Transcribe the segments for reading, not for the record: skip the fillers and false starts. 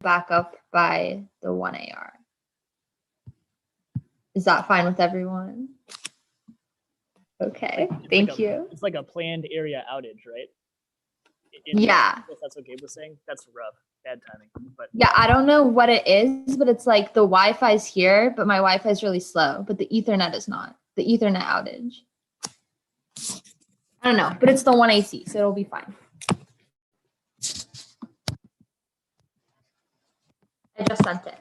back up by the 1 AR. Is that fine with everyone? Okay, thank you. It's like a planned area outage, right? Yeah. If that's what Gabe was saying. That's rough. Bad timing. But yeah, I don't know what it is, but it's like the Wi-Fi's here, but my Wi-Fi is really slow, but the Ethernet is not. The Ethernet outage. I don't know, but it's the 1 AC, so it'll be fine. I just sent it.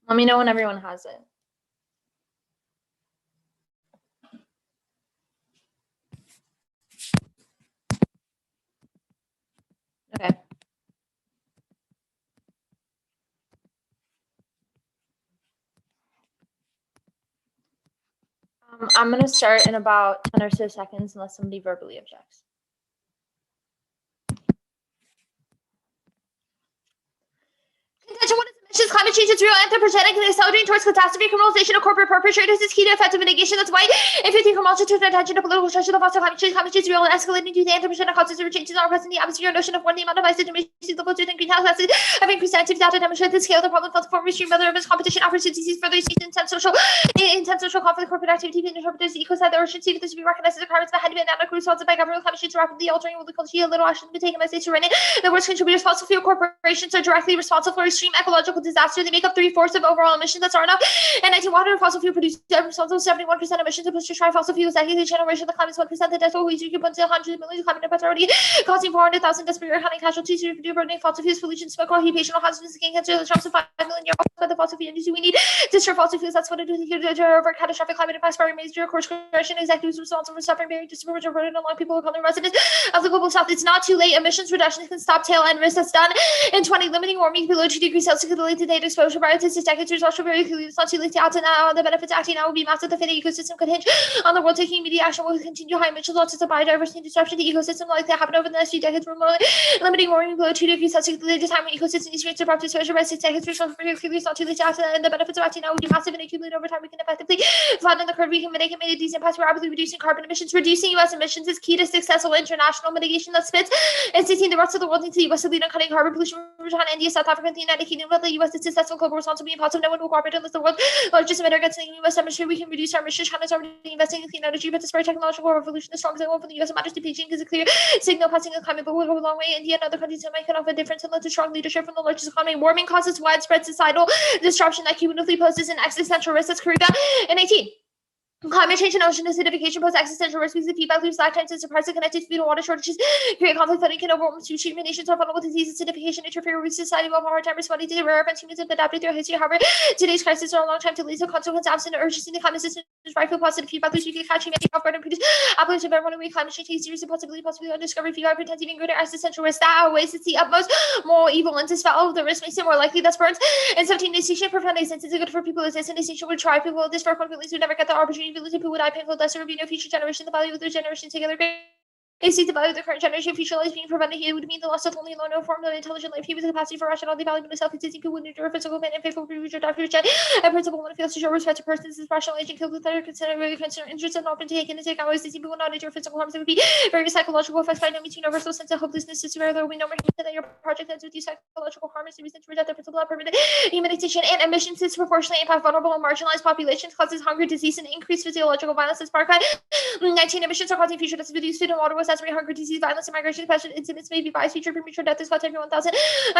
Let me know when everyone has it. Okay. I'm going to start in about 10 or so seconds unless somebody verbally objects. Contention, what is emissions? Climate change is real, anthropogenic, and accelerating towards catastrophe. Criminalization of corporate perpetrators is key to effective mitigation. That's why if you think from altitude and attention to political structure, the foster climate change is real and escalating due to anthropogenic causes of changes in our present in the atmosphere. Notion of one, the amount of ice that emissions levels within greenhouse gases have increased scientific data demonstrate the scale of the problem felt form extreme weather events competition opportunities further intense social conflict corporate activity being interpreted as the ecocide the urgency for this to be recognized as requirements that had to be enacted responsible by government climate change rapidly altering with the culture a little action to be taken by states to run it. The worst contributors fossil fuel corporations are directly responsible for extreme ecological disaster. They make up 3/4 of overall emissions. That's enough. And 19 fossil fuel producers are responsible for 71% emissions. Push to try fossil fuels. That the generation of the climate is 1%. The death toll reaches hundreds of millions of climate impact already, causing 400,000 desperate accounting casualties due to burning fossil fuels, pollution, smoke, occupational hazards, skin cancer. The Trump's 5 million year old by the fossil fuel industry. We need to destroy fossil fuels. That's what it is here to avert catastrophic climate impacts by major course correction. Executives responsible for suffering very disproportionate burden along people who are residents of the global south. It's not too late. Emissions reductions can stop tail end risk. That's done in 20. Limiting warming below 2 degrees Celsius could lead to data exposure prior to 6 decades. There's also very clearly it's not too late to act now. The benefits acting now will be massive. The fate ecosystem could hinge on the world taking immediate action. Will continue high emissions, lots of biodiversity disruption to the ecosystem like that happen over the next few decades. Remotely limiting warming below 2 degrees Celsius could lead to time when ecosystems experience abrupt exposure by 6 decades. There's also very clearly it's not too late to act and the benefits of acting now will be massive and accumulate over time. We can effectively flatten the curve. We can mitigate these impacts. We're rapidly reducing carbon emissions. Reducing U.S. emissions is key to successful international mitigation that spits and sitting the rest of the world into the U.S. to lead on cutting carbon pollution from China, India, South Africa, and the United Kingdom. But the U.S. is successful global response will be impossible. No one will cooperate unless the world's largest emitter gets in the U.S. demonstrate we can reduce our emissions. China's already investing in clean energy, but the spur technological revolution, the strong signal from the U.S. matters to Beijing is a clear signal passing the climate, but will go a long way. India and other countries that might cut off a difference and let a strong leadership from the largest economy. Warming causes widespread societal disruption that cumulatively poses an existential risk. That's Korea in 18. Climate change and ocean acidification pose existential risks because the feedback loops, lifetimes, and surprise connected to food and water shortages create conflict that can overwhelm to treatment. Nations are vulnerable to disease, acidification, interfere with society while hard time responding to the rare events humans have adapted through history. However, today's crisis are a long time to lead to consequence absent urgency in the climate system is right for positive feedback loops. You can catch humanity off guard and produce avalanche of everyone away. Climate change takes seriously, possibly undiscovered feedback pretends even greater existential risk that outweighs it's the utmost moral evil and to swallow the risk makes it more likely that burns in 17 nation profound sense is good for people as this and nation would try people this for confidence would never get the opportunity to lose people would die painful deaths or be no future generation the value of their generation together. They see the value of the current generation future life being prevented. It would mean the loss of only alone, no form of intelligent life. He was the capacity for rational development of self-existing people would endure physical pain and faithful future doctors. A principle when it fails to show respect to persons is rational agent killed with their consider interest and often taken into account. These people will not endure physical harms. It would be very psychological effects by no means universal sense of hopelessness is rare. There will be no more that your project ends with you psychological harm is the reason to reject the principle of permanent humanization and emissions disproportionately impact vulnerable and marginalized populations, causes hunger, disease, and increased physiological violence. As Park 19 emissions are causing future deaths, reduced food and water was saturated hunger, disease, violence, and migration, passion, incidents may be biased, future premature death is caused every 1,000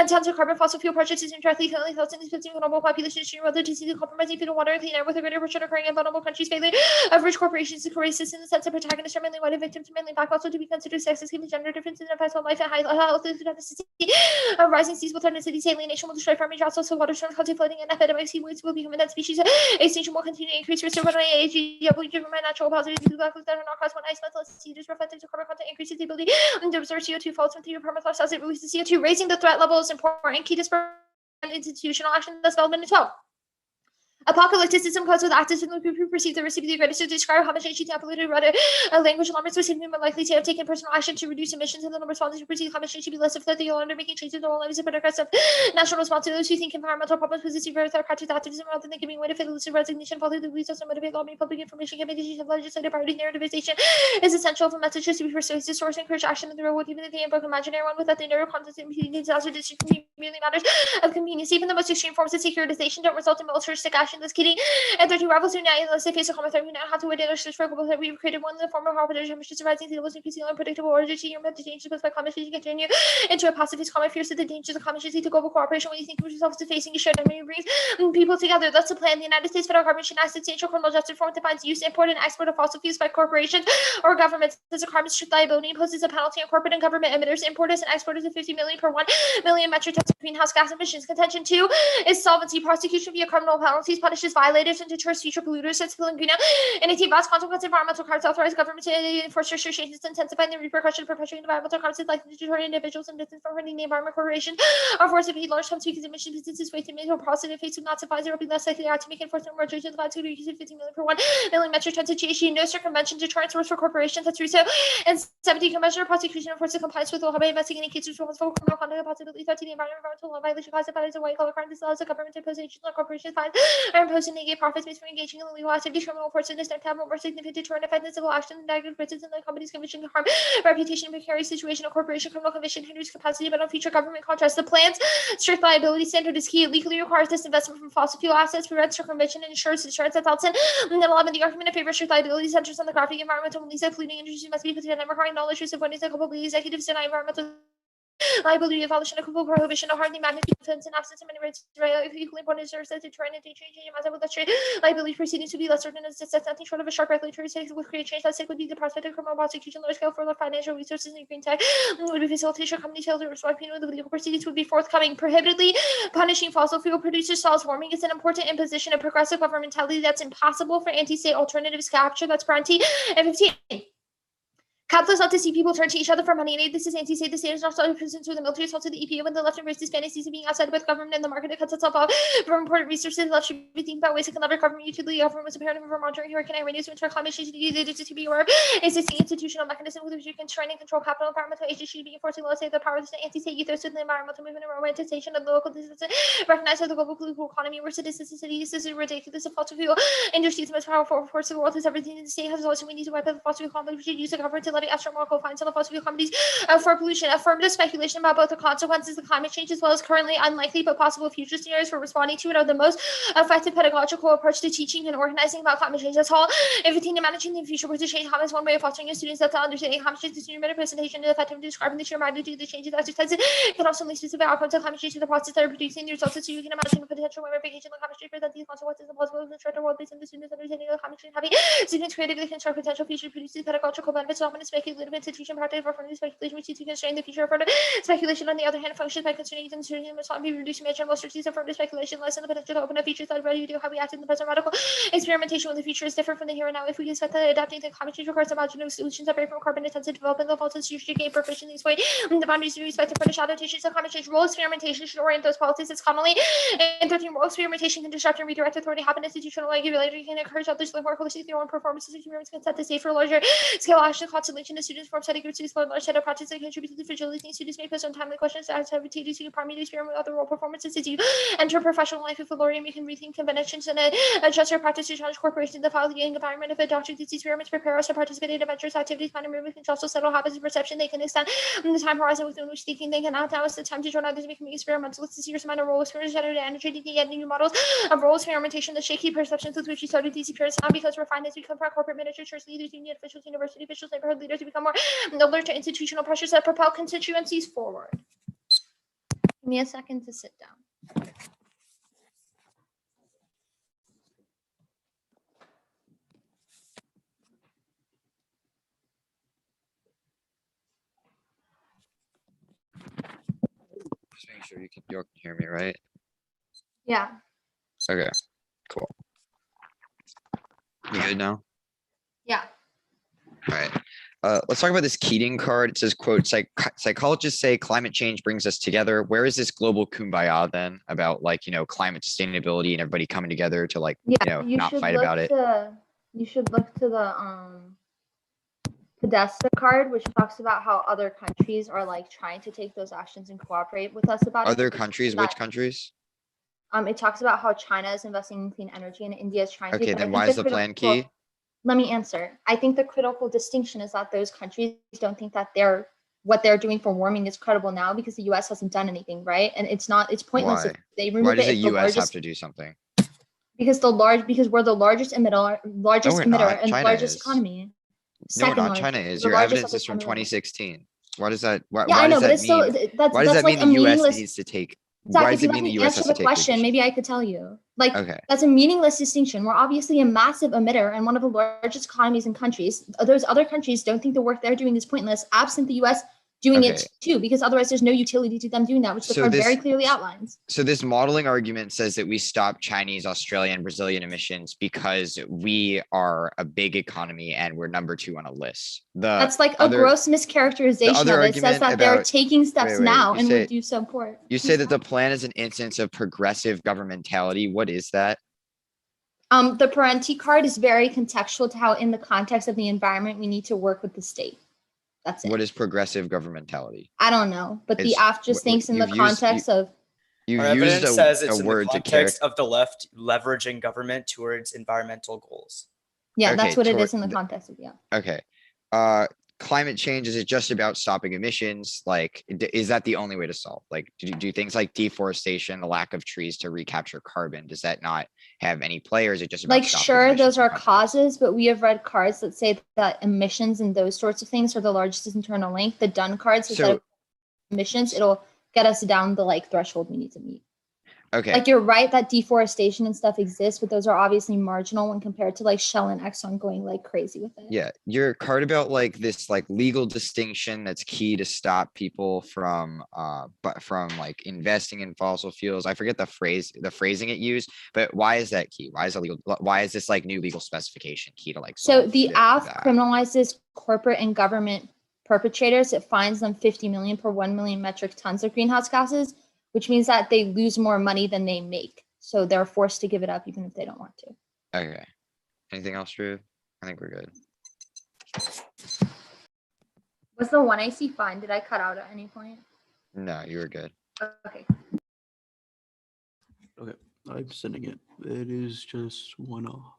tons of carbon fossil fuel projects is indirectly killing thousands of global population, extreme weather, disease, compromising food and water, and clean air with a greater portion occurring in vulnerable countries, failure of rich corporations to create systems in the sense of protagonists are mainly white and victims are mainly black, also to be considered sexist, given gender differences in effects on life and high health, rising seas will threaten cities, alienation will destroy farming jobs, also water storms, causing flooding and epidemics, seaweeds will become that species, extinction will continue to increase, risk of runaway age, driven by natural positives, black that are not caused when ice melts, cedars reflecting to carbon content increases the ability to absorb CO2 falls into your permafrost as it releases CO2. Raising the threat level is important. Key to institutional action that's development as well. Apocalypticism caused with actors who perceive the risk to be the greatest to describe how much ancient polluted rudder language alarmists was more likely to have taken personal action to reduce emissions, and the respondents who perceive climate change to be less effective they are undertaking changes in their own lives and aggressive national response to those who think environmental problems possess severe practice activism rather than giving way to fatalistic resignation. Following the beliefs of motivate lobbying public information campaigns of legislative party narrativization is essential for messages to be persuasive, source encourage action in the real world, even if they invoke imaginary one without the narrow context and disaster district really matters of convenience. Even the most extreme forms of securitization don't result in militaristic action. This kidding. And 13 rivals who now, unless they face a common threat, we now have to wait in a search for a global threat. We've created one in the form of competition, which is rising to the most increasingly unpredictable urgency. Your method changes posed by climate change continue into a pacifist common fears that the dangers of climate change lead to global cooperation. When you think of yourself as facing a shared enemy brings people together. That's the plan. The United States federal government should enact substantial criminal justice reform that defines use, import, and export of fossil fuels by corporations or governments as a carbon strict liability, imposes a penalty on corporate and government emitters, importers, and exporters of 50 million per 1 million metric tons of greenhouse gas emissions. Contention 2 is solvency. Prosecution via criminal penalties punishes violators and deters future polluters. Since Filipino and it vast consequence environmental crimes authorize government to enforce restrictions, intensifying the repercussion of perpetuating environmental crimes is likely to deter individuals and business from hurting the environment. Corporations are forced to pay large sums because emission businesses wait to make a positive face would not suffice. There will be less likely to make enforcement more judicial to the use of 50 million per 1 million metric tons of GHG. No circumvention deterrent source for corporations. That's Russo. And 70 conventional prosecution enforces compliance with the law by investigating cases responsible for criminal conduct and possibility threat to the environmental law violation classified as a white collar crime. This allows the government to impose agents on corporations fines are imposing negative profits based for engaging in illegal activities. Criminal reports in this time to have more significant deterrent effect than civil action. The negative risks in the company's commission can harm reputation, precarious situation of corporation. Criminal conviction hinders capacity but on future government contracts. The plan's strict liability standard is key. It legally requires this investment from fossil fuel assets, prevents circumvention, and ensures insurance. That's Elton. And then 11, the argument in favor of strict liability centers on the graphic environmental release of polluting industries must be put to an requiring knowledge of avoidance that couple executives deny environmental liability, abolition of prohibition of hardening magnitude offense and absence of many rights. Equally important is that deterrent and changing as I would let liability proceedings to be lesser than as nothing short of a sharp regulatory state would create change. That would be the prospect of criminal prosecution, large scale further financial resources in green tech would be facilitation companies failed to respond. The legal proceedings would be forthcoming. Prohibitedly punishing fossil fuel producers solves warming is an important imposition of progressive governmentality that's impossible for anti-state alternatives capture. That's Bronte and 15. Capitalists love to see people turn to each other for money and aid. This is anti-state. The state is not so prisons through the military assault to the EPA when the left embraces fantasies of being outside with government and the market that cuts itself off from important resources. The left should be thinking about ways it can leverage government utility. Government was apparent for monitoring hurricane Irene to ensure climate change to be aware of existing institutional mechanism with which you can train and control capital. Environmental agencies should be enforcing laws say the power of the anti-state ethos within the environmental movement and romanticization of the local businesses recognized by the global political economy where citizens and cities. This is ridiculous. The fossil fuel industry is the most powerful force of the world. Has everything in the state has also we need to wipe out the fossil fuel complex. We should use the government to let it astronomical fines on the fossil fuel companies for pollution. Affirmative speculation about both the consequences of climate change as well as currently unlikely but possible future scenarios for responding to it are the most effective pedagogical approach to teaching and organizing about climate change. That's all. Everything to managing the future with the change comments one way of fostering your students that understanding climate change, the senior meta presentation and effective describing the sheer magnitude of the changes exercises can also link specific outcomes of climate change to the process that are producing the results so you can imagine the potential ramifications of climate change present these consequences and possible the threat to world based on the students understanding of climate change having students creatively construct potential future produces pedagogical benefits of speculative institution practice referring to speculation which is to constrain the future of speculation on the other hand functions by constraining and certain must not be reduced to measurable strategies of further speculation lessen the potential to open a future that ready to do how we act in the present radical experimentation with the future is different from the here and now. If we expect that adapting to climate change requires imaginative solutions separate from carbon intensive development, the policies should gain proficiency in this way. The boundaries to respect to British adaptations of climate change role experimentation should orient those policies as commonly in 13 role experimentation can disrupt and redirect authority happen institutional regulatory can encourage others to more closely their own performances experiments can set the stage for larger scale action constellation of students form study groups to explore large set of projects that contribute to the fragility. Students may post on timely questions as have to prime to experiment with other role performances as you enter professional life. If a lawyer you can rethink conventions and adjust your practice to challenge corporations the file the environment of adopting these experiments prepare us to participate in adventurous activities find and remove can also settle habits and perception they can extend the time horizon within which thinking they can act. Now is the time to join others making experimentalists to see your mind of role experience generate energy to get new models of role experimentation the shaky perceptions with which you started these experiences now because refined as we come from corporate managers church leaders union officials university officials neighborhood leaders to become more alert to institutional pressures that propel constituencies forward. Give me a second to sit down. Just make sure you can hear me, right? Yeah. Okay, cool. You good now? Yeah. All right. Let's talk about this Keating card. It says, quote, psychologists say climate change brings us together. Where is this global kumbaya then about like, climate sustainability and everybody coming together to like, Yeah, not fight about it? You should look to the Podesta card, which talks about how other countries are like trying to take those actions and cooperate with us about it. Other countries, That- which countries? It talks about how China is investing in clean energy and India is trying to. Okay, but I then think why is the plan critical- key? Let me answer. I think the critical distinction is that those countries don't think that what they're doing for warming is credible now because the U.S. hasn't done anything, right? And it's pointless Why? if they remove Why does it. the If US have largest, to do something? because we're the largest emitter we're not. and China largest is. economy. No, we're Second not. largest. China is. The Your largest evidence is from economy. 2016. Why does that? Why, Yeah, why I know, does but that it's still mean? that's Why does that like mean a the US meaningless. needs to take? Zach, Why if does you it let mean the me US answer has the to take question, leadership? maybe I could tell you. Like, Okay. that's a meaningless distinction. We're obviously a massive emitter and one of the largest economies and countries. Those other countries don't think the work they're doing is pointless, absent the US doing Okay. it too, because otherwise there's no utility to them doing that, which the So card this- very clearly outlines. So this modeling argument says that we stop Chinese, Australian, Brazilian emissions because we are a big economy and we're number 2 on a list. That's like a gross mischaracterization other of it. It says argument that they're about- taking steps wait, now you and say- would do support. You say that the plan is an instance of progressive governmentality. What is that? The Parenti card is very contextual to how, in the context of the environment, we need to work with the state. That's it. What is progressive governmentality? I don't know, but the It's- app just thinks in the you've used- context of. You've Our used evidence says it's a in the word to context character. of the left leveraging government towards environmental goals. Yeah, Okay, that's what it toward is in the the- context of, yeah. Okay. Climate change, is it just about stopping emissions? Like, is that the only way to solve? Like, do things like deforestation, the lack of trees to recapture carbon, does that not have any play, or is it just about Like, stopping sure, emissions those in are countries? causes, but we have read cards that say that emissions and those sorts of things are the largest internal link. The done cards says that So- if emissions, it'll get us down the like threshold we need to meet. Okay. Like, you're right that deforestation and stuff exists, but those are obviously marginal when compared to like Shell and Exxon going like crazy with it. Yeah, your card about like this like legal distinction that's key to stop people from like investing in fossil fuels. I forget the phrasing it used, but why is that key? Why is this like new legal specification key to like So solve the that? AF criminalizes corporate and government perpetrators. It fines them 50 million per 1 million metric tons of greenhouse gases, which means that they lose more money than they make. So they're forced to give it up even if they don't want to. Okay. Anything else, Drew? I think we're good. Was the 1AC fine? Did I cut out at any point? No, you were good. Okay. Okay, I'm sending it. It is just one off.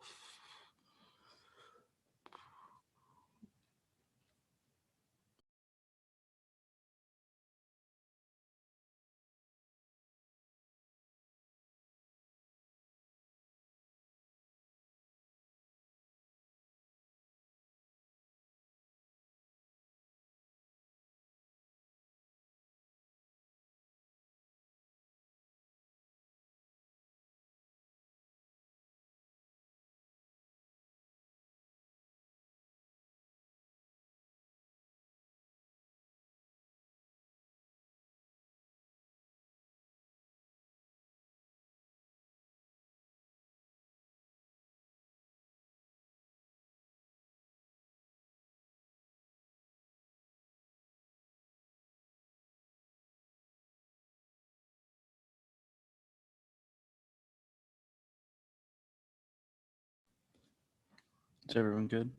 Is everyone good?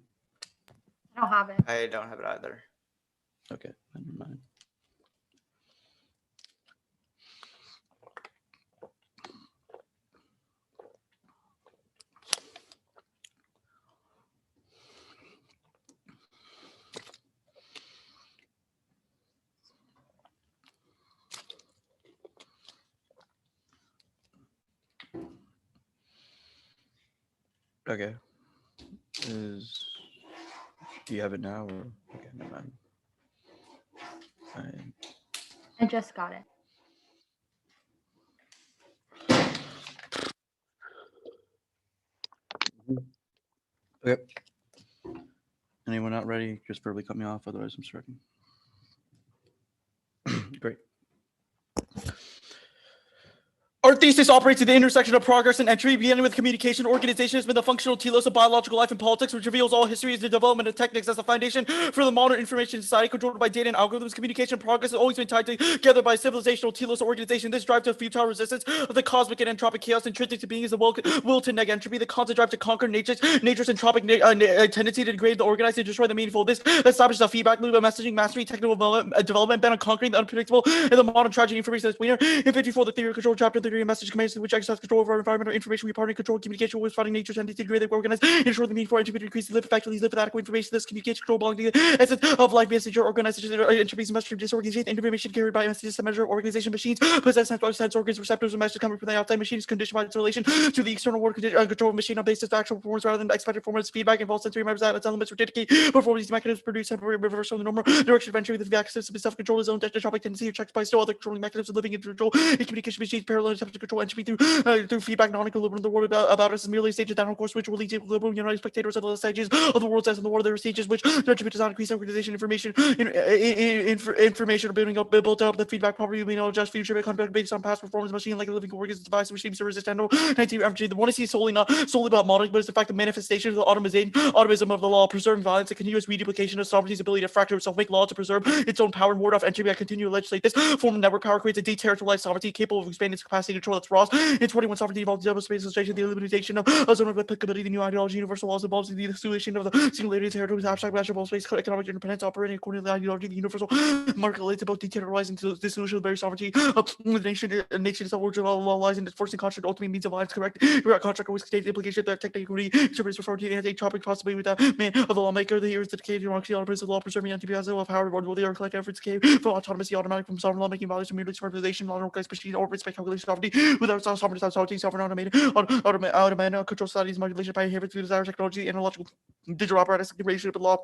I don't have it. I don't have it either. Okay, never mind. Okay. Do you have it now or okay, never mind. Fine. I just got it. Okay. Anyone not ready? Just verbally cut me off, otherwise I'm starting. Great. Our thesis operates at the intersection of progress and entry, beginning with communication. Organization has been the functional telos of biological life and politics, which reveals all history as the development of techniques as the foundation for the modern information society controlled by data and algorithms. Communication progress has always been tied together by civilizational telos organization. This drive to futile resistance of the cosmic and entropic chaos intrinsic to being is the will to neg entropy, the constant drive to conquer nature's entropic tendency to degrade the organized and destroy the meaningful. This establishes a feedback loop of messaging, mastery, technical development, bent on conquering the unpredictable and the modern tragedy information that's winner. In 54, the theory of control chapter 3 message commands which exercise control over our environmental information. We partner control communication with fighting nature's tendency to degrade the organized, ensure the meaningful entropy to increase, live effectively, live with adequate information. This communication control belongs to the essence of life, messenger, organization, entropy, message disorganization, information carried by messages, the measure of organization. Machines possess sense organs, receptors, and messages coming from the outside. Machines conditioned by its relation to the external world. Control of machine on basis of actual performance rather than expected performance. Feedback involves sensory members that its elements replicate before these mechanisms produce temporary reversal of the normal direction of entry. The feedback system is self-control, its own entropic tendency, checked by still other controlling mechanisms living in control. In communication machines, parallel attempts to control entropy through feedback, non-equilibrium. The world about us is merely a stage of downward course which will lead to equilibrium. United spectators of the stages of the world as in the world. There are stages which entropy does not increase organization, information are built up. The feedback property may not adjust future conduct based on past performance. Machine like a living organism device which seems to resist and the one is solely not solely about modeling, but it's in fact the manifestation of the automism of the law, preserving violence, a continuous reduplication of sovereignty's ability to fracture itself, make law to preserve its own power and ward off entropy. I continue to legislate this form of network power creates a deterritorialized sovereignty capable of expanding its capacity to control its Ross. In 21, sovereignty involves double space illustration, the elimination of a zone of applicability, the new ideology, universal laws involves the solution of the singularity, territories, abstract, measurable space, economic independence, operating according to the ideology, the universal market relates about deterritorializing the dissolution of the very sovereignty of the nation. A nation is original law lies in its forcing contract, ultimately means of violence, correct. Contract always contains the implication that technically interprets referred to the topic possibly with that man of the lawmaker. The years dedicated to democracy, autonomous of law, preserving anti-bias of power, reward they are collective efforts came from autonomy, automatic from sovereign lawmaking values, immediate supervision, non-organized machine, orbits by calculation sovereignty, without sovereignty, sovereign automated, automated control societies, modulation by behavior through desire, technology, analogical digital apparatus, relationship with law.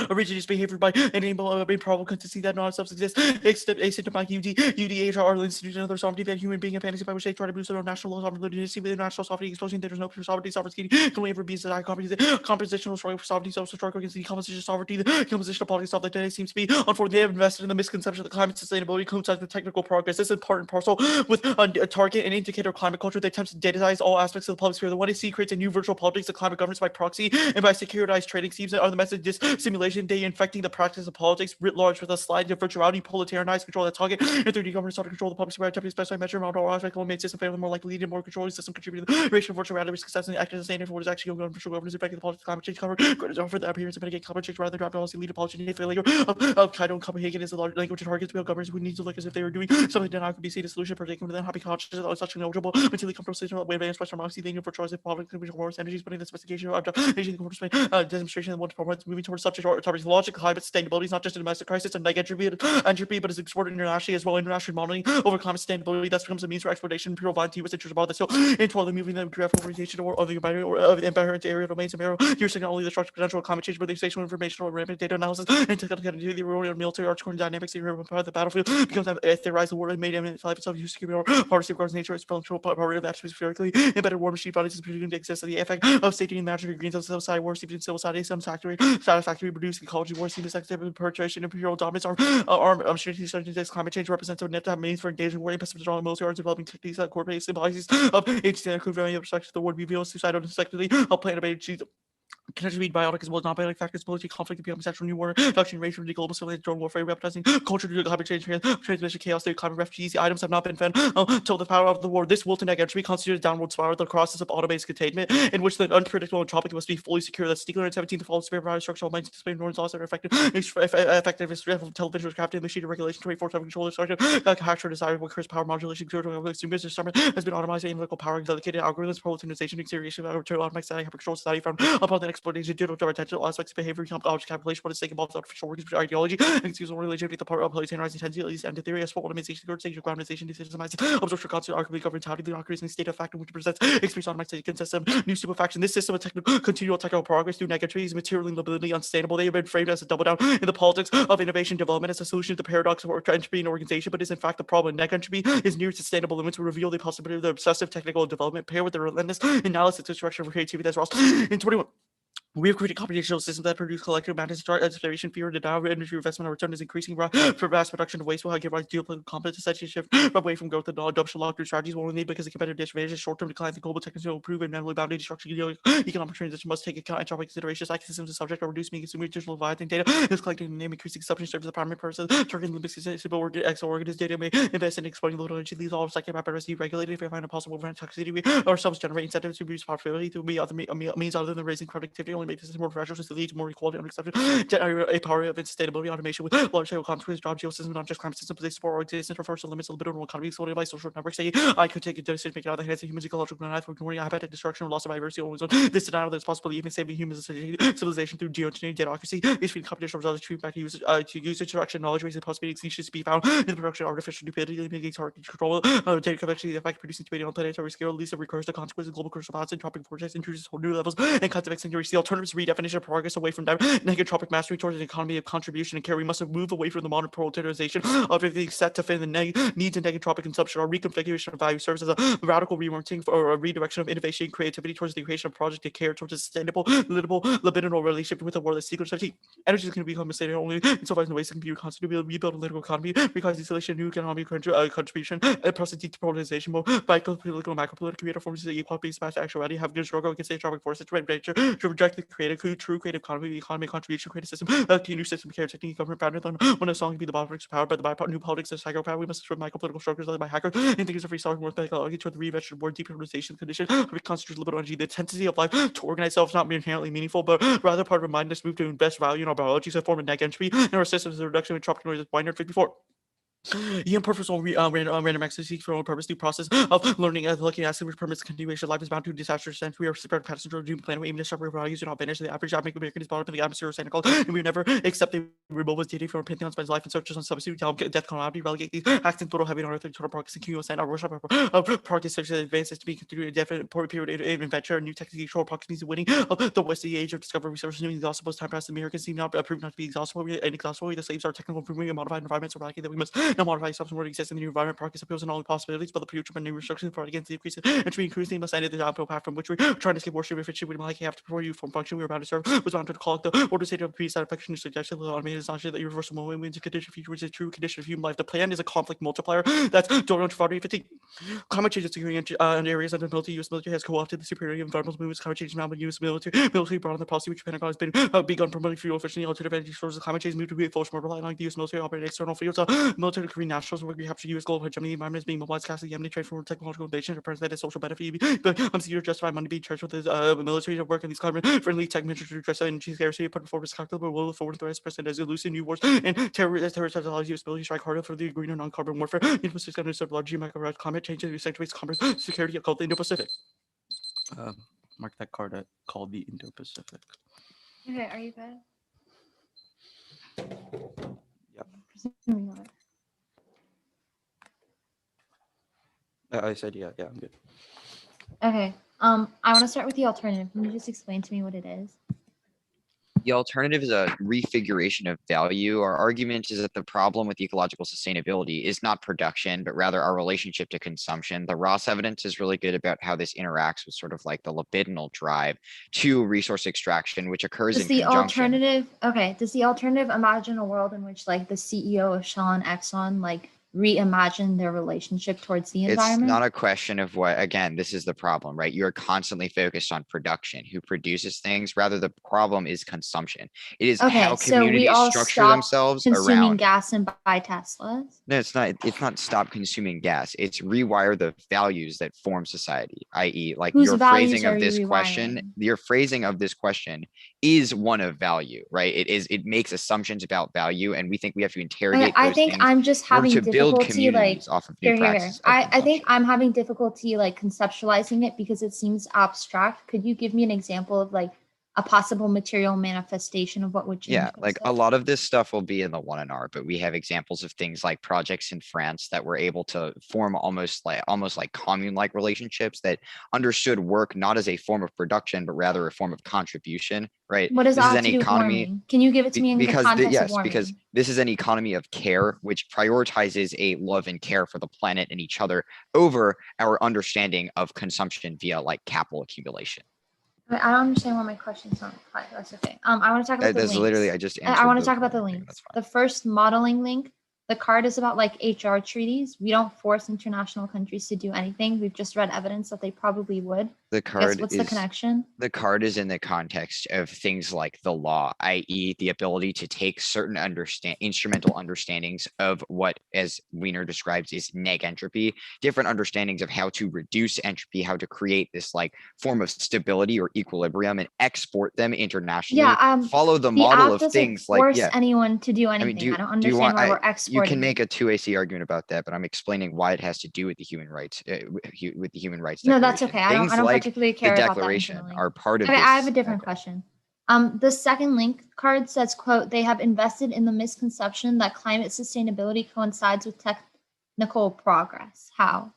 Originates behavior by enable improbable consistency that non-subs exist, except asymptomatic UDH are instituted another sovereignty that human being and fantasy by which they try to boost their own national sovereignty within national sovereignty, exposing that there's no pure sovereignty can only ever be as a compositional struggle for sovereignty, struggle against the composition of sovereignty, the composition of politics of the day seems to be, unfortunately, they have invested in the misconception that climate sustainability coincides with technical progress. This is part and parcel with a target and indicator of climate culture that attempts to dataize all aspects of the public sphere. The 1AC creates a new virtual politics of climate governance by proxy and by securitized trading schemes that are the message simulation day infecting the practice of politics writ large with a slide of virtuality, proletarianized control that target, and 3D government started to control the public sphere, attempting to specify measure amount or aspect made system fairly more likely leading more controlling system contributing to the ratio of virtual reality success and acting as a standard for what is actually going on virtual governance affecting the politics climate change cover for the appearance of mitigate climate change rather than drop policy lead to policy failure of Kaido and Copenhagen is the large language and targets real governments who need to look as if they were doing something that not could be seen a solution particularly within happy consciousness that is such an eligible until the conversation way advanced by democracy leading for choice of public wars energies putting the specification of demonstration and one performance moving towards subject or topics logic climate sustainability is not just a domestic crisis and like entropy but is exported internationally as well. International modeling over climate sustainability thus becomes a means for exploitation and pure violence to U.S. interests about this. So into the moving them direct organization or of the environment or of the environment area domains of arrow using not only the structural potential of climate change but the spatial information or rampant data analysis and to the role of military article dynamics in the battlefield becomes theorized the war and made eminent life itself use security or part of safeguards nature its control part of atmospherically embedded war machine bodies is presumed to exist of the effect of safety and magic greenhouse society war steeped in civil society some satisfactory produced ecology war seems effective perpetration imperial dominance armed strategies climate change represents a net to have means for engaging war pessimism strong military arts developing techniques that incorporate symbolises of agency that could very perspective the word reveals suicidal and effectively help plan about connection between biotic as well as non-biotic factors, military conflict, becoming sexual new war, reduction rate from the global civilization, drone warfare, weaponizing culture due to climate change, transmission, chaos, the climate refugees. The items have not been found until the power of the war. This will to neg entropy constitutes a downward spiral, the process of auto-based containment, in which the unpredictable entropic must be fully secure. That Stiegler in 17 the fall of spirit structural minds anticipating Northern laws that are effective television crafting machine regulation 24/7 control destruction, capture desirable curse power modulation, consumers has been automated analytical power, dedicated algorithms, proliferation, exterior, automatic static control society from upon the exploitation due to attention aspects of behavior, object calculation, what is taken involves artificial workings, ideology, and excuse relationship with the part of polarizing tendency, at least end theory, as for organization, third stage of groundization, decisionizing, absorption, constant, arguably governmentality, the increasing state of factor which presents experience automatic system, new stupefaction. This system of continual technical progress through negatory is materially limitably unsustainable. They have been framed as a double down in the politics of innovation development as a solution to the paradox of entropy in organization, but is in fact the problem. Neg entropy is near sustainable limits to reveal the possibility of the obsessive technical development paired with the relentless analysis destruction of creativity that's lost in 21. We have created computational systems that produce collective amounts of exploration, fear, and denial of energy investment. Our return is increasing for vast production of waste will give rise to geopolitical competence. Such a shift away from growth and adoption of long-term strategies will need because the competitive disadvantage, short-term decline, the global technology will improve, and mentally boundary destruction, economic transition must take account entropy considerations. Like systems and subject are reducing consumer digital violating data is collecting and name increasing consumption serves the primary purpose. Targeting the simple exo-organism data may invest in exploiting low energy. These all second map are regulated if we find a possible toxicity. We ourselves generate incentives to reduce profitability through means other than raising productivity, only make the system more fragile, to lead to more equality and unacceptable. Generate a power of sustainability automation with large-scale consequences, job geosystems, not just climate systems, they support our existence, refers to limits of the limited economy, exploited by social networks. Say, I could take a decision making out of the hands of humans, ecological life, ignoring habitat destruction, loss of diversity, always on this denial that it's possible even saving human civilization through geoengineering, democracy, issuing computational results, to back to usage direction, knowledge, ways, and possibilities to be found in the production of artificial stupidity, mitigating target control, data convection, the effect producing stupidity on planetary scale, least of recurs the consequences, global critical balance, and tropic vortex, introduces whole new levels and kinds of extinguish the alternatives, redefinition of progress away from negatropic mastery towards an economy of contribution and care. We must move away from the modern prioritization of everything set to fit the needs and negatropic consumption. Our reconfiguration of value serves as a radical reorienting or a redirection of innovation and creativity towards the creation of project to care towards a sustainable, libidinal relationship with the world that's secret safety. Energy is going to become a only insofar as the ways it can be constantly rebuild a political economy because installation new economic contribution and process depolarization by political and macro-political creative forms of equal-based mass actuality have good struggle against the tropic forces to reject the true creative economy contribution create a system new system care technique government pattern than when a song can be the bottlenecks powered by the new politics and psychopath. We must strip micro-political structures led by hackers and thinkers of free sovereign worth technology toward the reinvention of more depolarization condition which constitutes liberal energy. The intensity of life to organize itself is not inherently meaningful, but rather part of a mindless move to invest value in our biology, so form a neg entropy in our systems, the reduction of tropic noise is binary 54. The purposeful random access seeks for our own purpose. Due process of learning as looking at which permits continuation of life is bound to disaster sense. We are spread passenger doom planet. We aim to separate values do not vanish. The average African American is brought up in the atmosphere of Santa Claus, and we never accept the removal of deity from our pantheon. Spends life in search of some substitute. Death calamity. Relegate these acts in total heavy on earth and total progress and continuous and our worship of progress such as advances to be continued indefinite period of adventure. New techniques control progress means the winning of the West age of discovery resources. New exhaustible time past the Americans seem not proved not to be exhaustible and inexhaustible. The slaves are technical improving and modified environments are lacking that we must now modify substance exist in the new environment. Progress appeals in all the possibilities, but the future and new restrictions for against the increase and to be increasingly must end the downhill path from which we're trying to escape worship if it should we like have to before you form function we were bound to serve was bound to call it the order state of peace that affection is suggested the automated assumption that universal moment wins a condition future which is a true condition of human life. The plan is a conflict multiplier that's don't 4050. Climate change is securing in areas under U.S. military has co-opted the superiority of environmental movements. Climate change now been U.S. military brought on the policy which Pentagon has been begun promoting fuel efficiency alternative energy sources. Climate change moved to be a force more relying on the U.S. military operating external fields. Military green nationals where we have to use global hegemony. The environment is being mobilized, casting the trade for technological innovation to present as social benefit. But I'm seeking to justify money being charged with the military to work in these climate-friendly tech measures to address energy scarcity, put forward calculable will forward threats present as elusive new wars and terrorist allows U.S. military strike harder for the green and non-carbon warfare. Indo-Pacific under sub large geomicro climate change and accentuates commerce security occult the Indo-Pacific. Mark that card called the Indo-Pacific. Okay, are you good? Yep. Presuming not. I said yeah, I'm good. Okay. I want to start with the alternative. Can you just explain to me what it is? The alternative is a refiguration of value. Our argument is that the problem with ecological sustainability is not production, but rather our relationship to consumption. The Ross evidence is really good about how this interacts with sort of like the libidinal drive to resource extraction, which occurs Does in the conjunction. alternative does the alternative imagine a world in which like the CEO of Shell and Exxon like reimagine their relationship towards the environment? It's not a question of what, again, this is the problem, right? You're constantly focused on production, who produces things, rather the problem is consumption. It is Okay, how so we communities all structure stop themselves consuming around. gas and buy Teslas. No, it's not stop consuming gas. It's rewire the values that form society, i.e. like Whose your values phrasing are of you this question, rewiring? your phrasing of this question is one of value, right? It makes assumptions about value, and we think we have to interrogate I those think things I'm just in order having to build difficulty like communities off of new practices of I think consumption. I'm having difficulty like conceptualizing it because it seems abstract. Could you give me an example of like a possible material manifestation of what would change? Yeah, like a lot of this stuff will be in the 1R, but we have examples of things like projects in France that were able to form almost like commune-like relationships that understood work not as a form of production, but rather a form of contribution, right? What does This that is have an to do with economy warming? Can you give it to me in the context of warming? because this is an economy of care, which prioritizes a love and care for the planet and each other over our understanding of consumption via like capital accumulation. I don't understand why my question's not replied. That's okay. I want to talk about the That's links. literally, I just answered. I want to the talk about the thing, links. That's The fine. first modeling link, the card is about like HR treaties. We don't force international countries to do anything. We've just read evidence that they probably would. The Guess card what's the is, connection? the card is in the context of things like the law, i.e. the ability to take certain instrumental understandings of what, as Wiener describes, is neg entropy, different understandings of how to reduce entropy, how to create this like form of stability or equilibrium and export them internationally. Yeah, Follow the the model app of doesn't things like, force yeah. anyone to do I mean, anything. I don't do you understand want, why we're you exporting. can make a 2AC argument about that, but I'm explaining why it has to do with the human rights, with the human rights. No, that's Declaration. okay. I Things don't like particularly the care about that declaration internally. are part of Okay, this. I have a different question. The second link card says, quote, they have invested in the misconception that climate sustainability coincides with technical progress. How?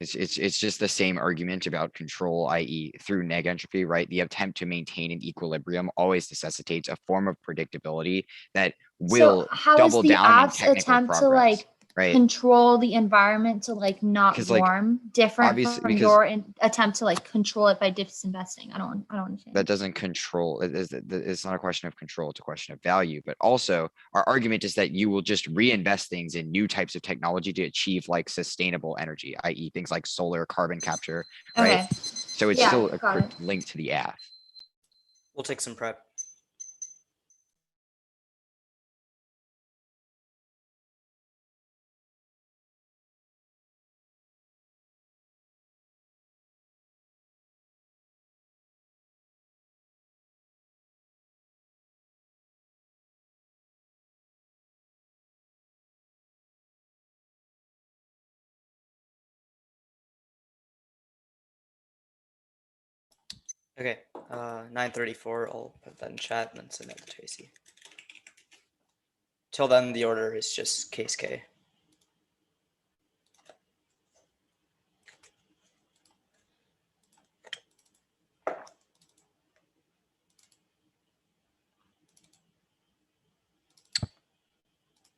It's just the same argument about control, i.e. through neg entropy, right? The attempt to maintain an equilibrium always necessitates a form of predictability that will so how double is the down in app's technical attempt progress, to like right? control the environment to like not 'Cause, like, warm different obviously, from because- your attempt to like control it by disinvesting? I don't understand. That doesn't control, it's not a question of control, it's a question of value. But also our argument is that you will just reinvest things in new types of technology to achieve like sustainable energy, i.e. things like solar, carbon capture, right? Okay. So it's Yeah, still a got quick it. link to the app. We'll take some prep. Okay, 9:34. I'll put that in chat and then send it to Tracy. Till then, the order is just case K.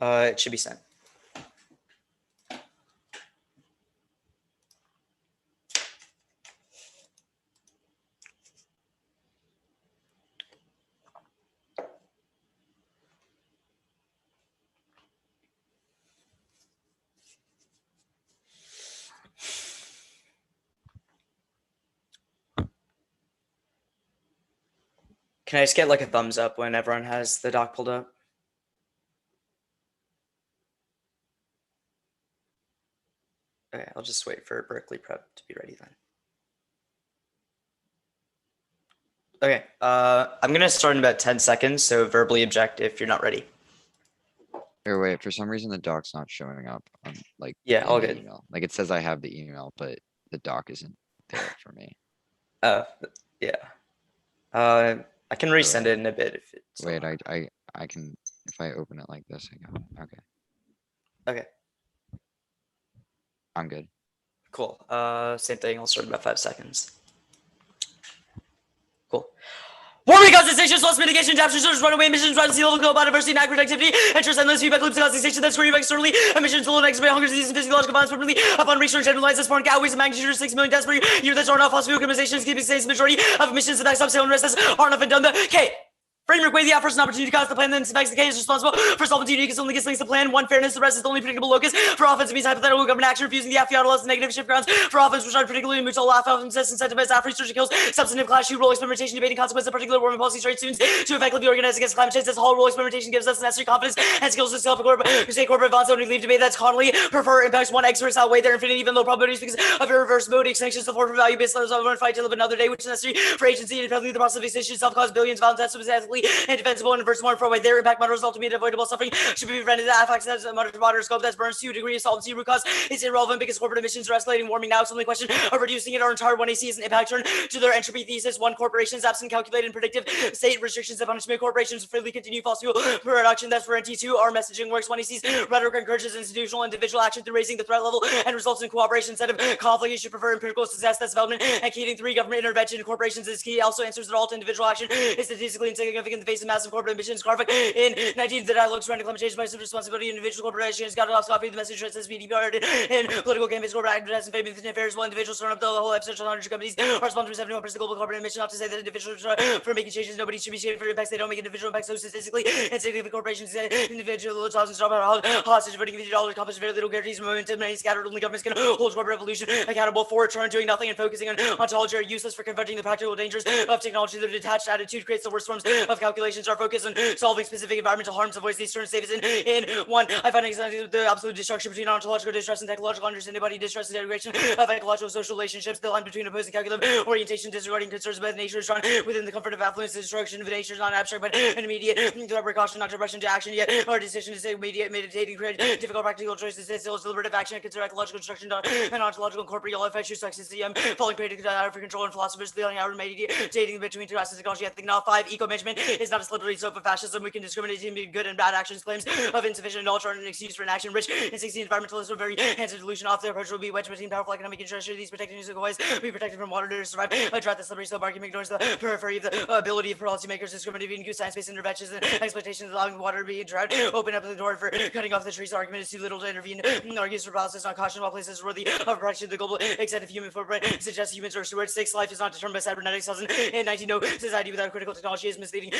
It should be sent. Can I just get like a thumbs up when everyone has the doc pulled up? Okay, I'll just wait for Berkeley prep to be ready then. Okay, I'm gonna start in about 10 seconds, so verbally object if you're not ready. Or wait, for some reason the doc's not showing up on like. Yeah, in all the good. email. Like it says I have the email, but the doc isn't there for me. Yeah. I can resend it in a bit if it's Wait, I can, if I open it like this, I go, okay, okay. I'm good. Cool. Same thing. I'll start in about 5 seconds. Cool. Warming concentrations, loss mitigation, adaptation, source, runaway emissions, rise sea level, global biodiversity, and agri activity, enters endless feedback loops, causation that's screening externally, emissions, low next by hunger, disease, and physiological balance permanently, upon research, generalized foreign outweighs the magnitude of 6 million deaths per year that are not fossil fuel organizations, keeping states majority of emissions to that sub-sale and rest are enough and done the K. Framework way the offers an opportunity to cause the plan, then specs the case is responsible for solvency unique only gets links to plan. One fairness, the rest is the only predictable locus. For offense, means hypothetical government action refusing the FPR less negative shift grounds. For offense, which are particularly mutual laugh offense incentivized after research kills, substantive class shoot role experimentation, debating consequences of particular warming policy trade students to effectively organize against climate change. This whole role experimentation gives us the necessary confidence and skills to self corporate advance when we leave debate that's commonly prefer impacts one experts outweigh their infinity even low probabilities because of irreversibility extensions of for value based levels of one fight to live another day, which is necessary for agency and independently the process of extinction self cause billions of violent deaths substantially indefensible and versus more for their impact matters ultimately avoidable suffering should be prevented. The affects as a moderate scope that burns to a degree of solvency root cause is irrelevant because corporate emissions are escalating warming now. It's only question of reducing it. Our entire 1AC is an impact turn to their entropy thesis. One corporations absent calculated and predictive state restrictions of punishment. Corporations freely continue fossil fuel production. That's for NT2. Our messaging works. 1AC's rhetoric encourages institutional and individual action through raising the threat level and results in cooperation instead of conflict. You should prefer empirical success. That's development and keying 3 government intervention. Corporations is key. Also answers that all to individual action is statistically insignificant. significant in the face of massive corporate emissions. Carvick in 19, the dialogue surrounding climate change, price of responsibility, individual corporations got it off copy the message that says BDPR in political campaigns, corporate advertising, famous affairs, while individuals turn up the whole episode of 100 companies are responsible for 71% of global corporate emissions. Not to say that individuals for making changes, nobody should be shamed for impacts they don't make individual impacts. So statistically, and significant corporations, individual jobs and stop hostage voting $50 accomplish very little guarantees momentum. Many scattered only governments can hold corporate evolution accountable for return doing nothing and focusing on ontology are useless for confronting the practical dangers of technology. The detached attitude creates the worst forms of calculations. Our focus on solving specific environmental harms avoids these turn statements in one. I find exactly the absolute destruction between ontological distrust and technological understanding, body distrust and integration of ecological social relationships. The line between opposing calculative orientation, disregarding concerns about nature is drawn within the comfort of affluence. The destruction of nature is not abstract but an immediate precaution, not to rush into action yet. Our decision to say immediate, meditating, create difficult practical choices, still deliberative action and consider ecological destruction and ontological corporeal effects, toxicity, falling prey to out of control and philosophers feeling out mediating between two aspects of technology. Ethic now 5. Eco-management is not a slippery slope of fascism. We can discriminate between good and bad actions. Claims of insufficient knowledge are an excuse for inaction. Rich and 16 environmentalists are very anti-delusion off. Their approach will be wedged between powerful economic interests. These protecting musical ways be protected from water to survive. A drought the slippery slope argument ignores the periphery of the ability of policymakers discriminating between science-based interventions and exploitations, allowing water to be in drought. Open up the door for cutting off the trees. Argument is too little to intervene. Argues for policies not caution while places worthy of protection. The global extent of human footprint suggests humans are stewards. 6. Life is not determined by cybernetics. 2019, no society without critical technology is misleading.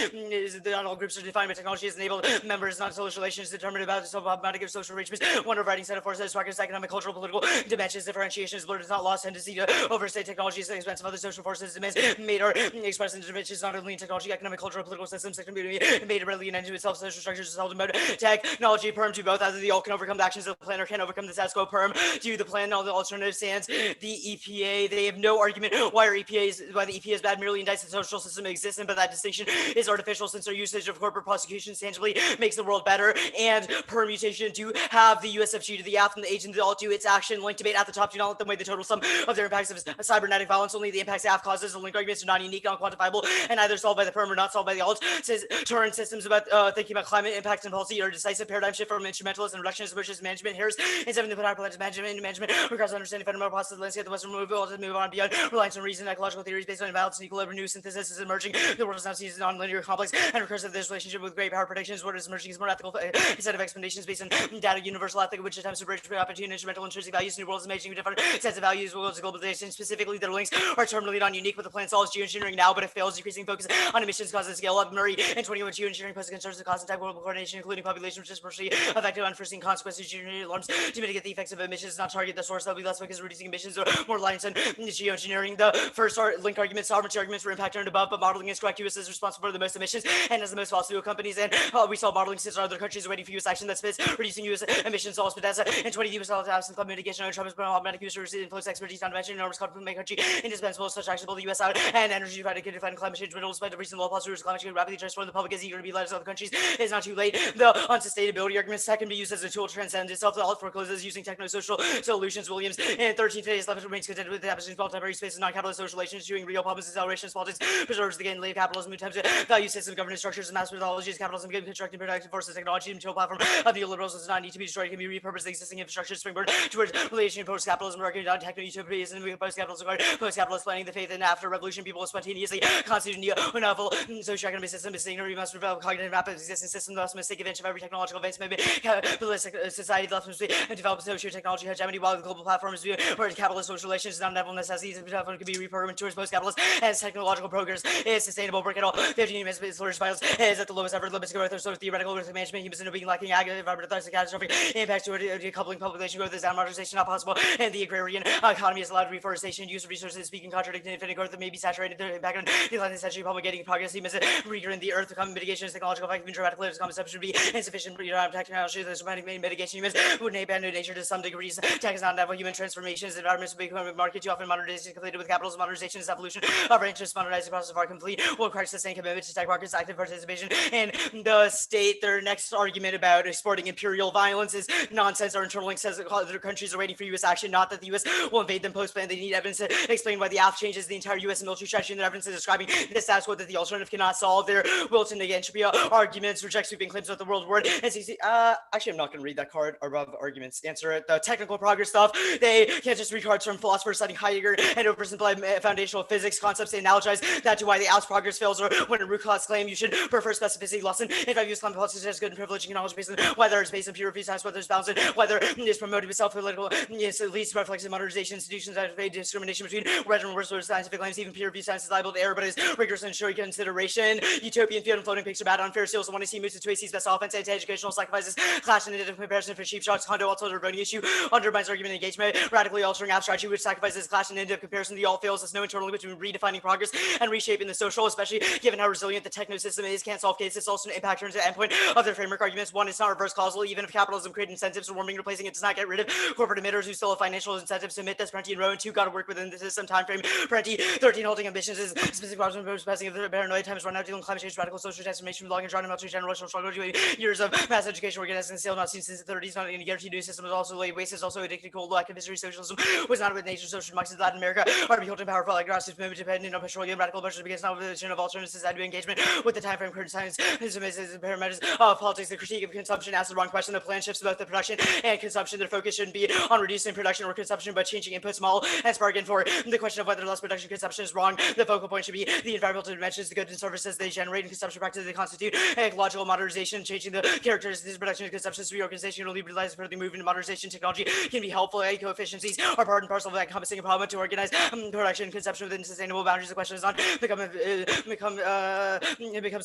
Not all groups are defined by technology as enabled members, not social relations determined about problematic of social arrangements. One overriding set of forces, practice, economic, cultural, political dimensions, differentiation is blurred. It's not lost tendency to overstate technology at the expense of other social forces. Demands made or expressed in dimensions not only in technology, economic, cultural, political systems that can be made readily and into itself. Social structures is seldom about technology. Perm to both. Either the all can overcome the actions of the plan or can overcome the status quo. Perm to the plan. All the alternative stands. The EPA. They have no argument why the EPA is bad. Merely indicts the social system existent, but that distinction is artificial since their usage of corporate prosecutions tangibly makes the world better. And permutation to have the USFG to the F and the H and the alt to its action. Link debate at the top. Do not let them weigh the total sum of their impacts of cybernetic violence. Only the impacts F causes. The link arguments are not unique, not quantifiable, and either solved by the perm or not solved by the alt. Says turn systems about thinking about climate impacts and policy or decisive paradigm shift from instrumentalist and reductionist approaches to management. Here's in 7 different plans management requires understanding fundamental processes of the landscape. The Western move on beyond reliance on reason. Ecological theories based on imbalance and equilibrium. New synthesis is emerging. The world is now seen as non-linear, complex, and recursive. This relationship with great power predictions. What is emerging is more ethical set of explanations based on data, universal ethic, which attempts to bridge between instrumental intrinsic values. New worlds emerging different sets of values. Worlds of globalization. Specifically, their links are terminally non-unique. But the plan solves geoengineering now, but it fails decreasing focus on emissions causes scale up. Murray and 21 geoengineering poses concerns of cost and type global coordination, including population, which is partially affected unforeseen consequences. Geoengineering alarms to mitigate the effects of emissions, not target the source. That will be less focused on reducing emissions or more reliance on geoengineering. The first link arguments, sovereignty arguments for impact earned above, but modeling is correct. US is responsible for the most emissions and has the most fossil fuel companies. And we saw modeling since other countries are waiting for US action that spits reducing US emissions. All Spedeza and 20 US absent climate mitigation. Trump has been automatic use influence expertise, not to mention enormous compliment country indispensable. Such action both the US out and energy to fight climate change. But despite the recent law policies, climate change rapidly transform the public is eager to be led as other countries. It's not too late. The unsustainability arguments that can be used as a tool to transcend itself. The alt forecloses using techno-social solutions. Williams and 13 today's left remains content with the absence of temporary spaces, non-capitalist social relations, doing real problems, acceleration, politics, preserves the gain, late capitalism, attempts to value system, governance structures, and mass methodologies, capitalism, constructing productive forces, technology, material platform of neoliberals does not need to be destroyed. It can be repurposed. The existing infrastructure springboard towards relation post-capitalism, market on techno-utopias, and post-capitalist regard, post-capitalist planning, the faith and after revolution, people will spontaneously constitute a novel socio-economic system. Is we must develop cognitive map of existing system. Thus, must take advantage of every technological advancement. Capitalistic society thus must develop socio-technology hegemony while the global platform is where capitalist social relations is not inevitable necessities and can be repurposed towards post-capitalist as technological progress is sustainable. Work at all 15 minutes flourish vitals is at the lowest ever limits growth or so theoretical with management humans being lacking environmental catastrophic impacts to decoupling population growth is modernization not possible and the agrarian economy is allowed reforestation use of resources speaking contradicting infinite growth that may be saturated back in the 11th century promulgating progress humans regrowing the earth common mitigation is technological effect of dramatic limits common steps should be insufficient technology that's mitigation humans would abandon nature to some degrees tech is not inevitable human transformations environments become market too often modernization completed with capitalism modernization is evolution of our interests modernizing process of our complete will require sustained commitment to tech markets active participation in the state. Their next argument about exporting imperial violence is nonsense. Our internal link says that other countries are waiting for U.S. action, not that the U.S. will invade them post-plan. They need evidence to explain why the AF changes the entire U.S. military strategy and their evidence is describing the status quo that the alternative cannot solve. Their Wilton entropy arguments reject sweeping claims about the world word. Actually, I'm not going to read that card above arguments. Answer it. The technical progress stuff. They can't just read cards from philosophers citing Heidegger and oversimplify foundational physics concepts. They analogize that to why the AF's progress fails or when it root cause claim, you should prefer specificity lesson. If I use climate politics as good and privilege and knowledge based on whether it's based on peer review science, whether it's balanced, whether it's promoted with self-political, it's at least reflects modernization institutions that have discrimination between red and worse scientific claims. Even peer review science is liable to error, but is rigorous and ensure consideration. Utopian field and floating pigs are bad, unfair seals, and want to see moves to Twacey's best offense, anti-educational sacrifices, clash and comparison for cheap shots, condo also a voting issue, undermines argument engagement, radically altering abstract which sacrifices clash and end-up comparison. The all fails. There's no internal between redefining progress and reshaping the social, especially given how resilient the techno system is. Can't solve cases. It's also an impact turns to endpoint of their framework arguments. One, it's not reverse causal. Even if capitalism created incentives for warming, replacing it does not get rid of corporate emitters who still have financial incentives to emit. That's Parenti and Rowan. Two, got to work within the system time frame. Parenti, 13, holding ambitions is specific problems passing of the paranoid times run out, dealing with climate change, radical social transformation, long and drawn out generational struggle, years of mass education, organizing still not seen since the 30s. Not any guaranteed new system was also late waste, is also addicted, cold, lack of history, socialism was not with nature, social democracy, Latin America are beholden powerful, like grassroots movement dependent on petroleum, radical budget begins now with the vision of alternatives, society engagement with the time frame, current science, parameters of politics, the critique of consumption, asked the wrong question. The plan shifts both the production and consumption. Their focus shouldn't be on reducing production or consumption, but changing inputs model and bargain for the question of whether less production consumption is wrong. The focal point should be the environmental dimensions, the goods and services they generate, and consumption practices they constitute, ecological modernization, changing the characteristics of production and consumption, reorganization, or liberalizing further movement in modernization. Technology can be helpful. Eco-efficiencies are part and parcel of that encompassing a problem to organize production and consumption within sustainable boundaries. The question is not it becomes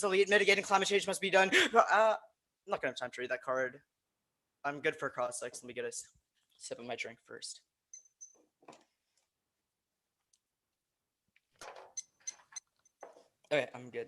elite. Mitigating climate change must be done. I'm not gonna have time to read that card. I'm good for cross legs. Let me get a sip of my drink first. Okay, I'm good.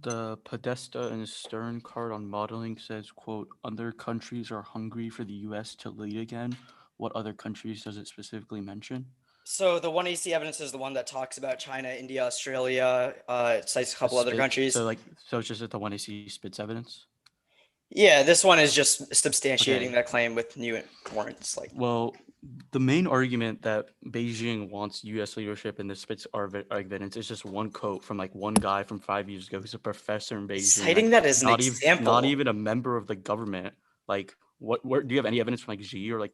The Podesta and Stern card on modeling says, quote, other countries are hungry for the US to lead again. What other countries does it specifically mention? So the 1AC evidence is the one that talks about China, India, Australia, it cites a couple other countries. So it's just that the 1AC spits evidence? Yeah, this one is just substantiating that claim with new warrants. Like, well, the main argument that Beijing wants U.S. leadership in the spits evidence is just one quote from like one guy from 5 years ago who's a professor in Beijing. Citing that as an example. Not even a member of the government. Like, where do you have any evidence from like Xi or like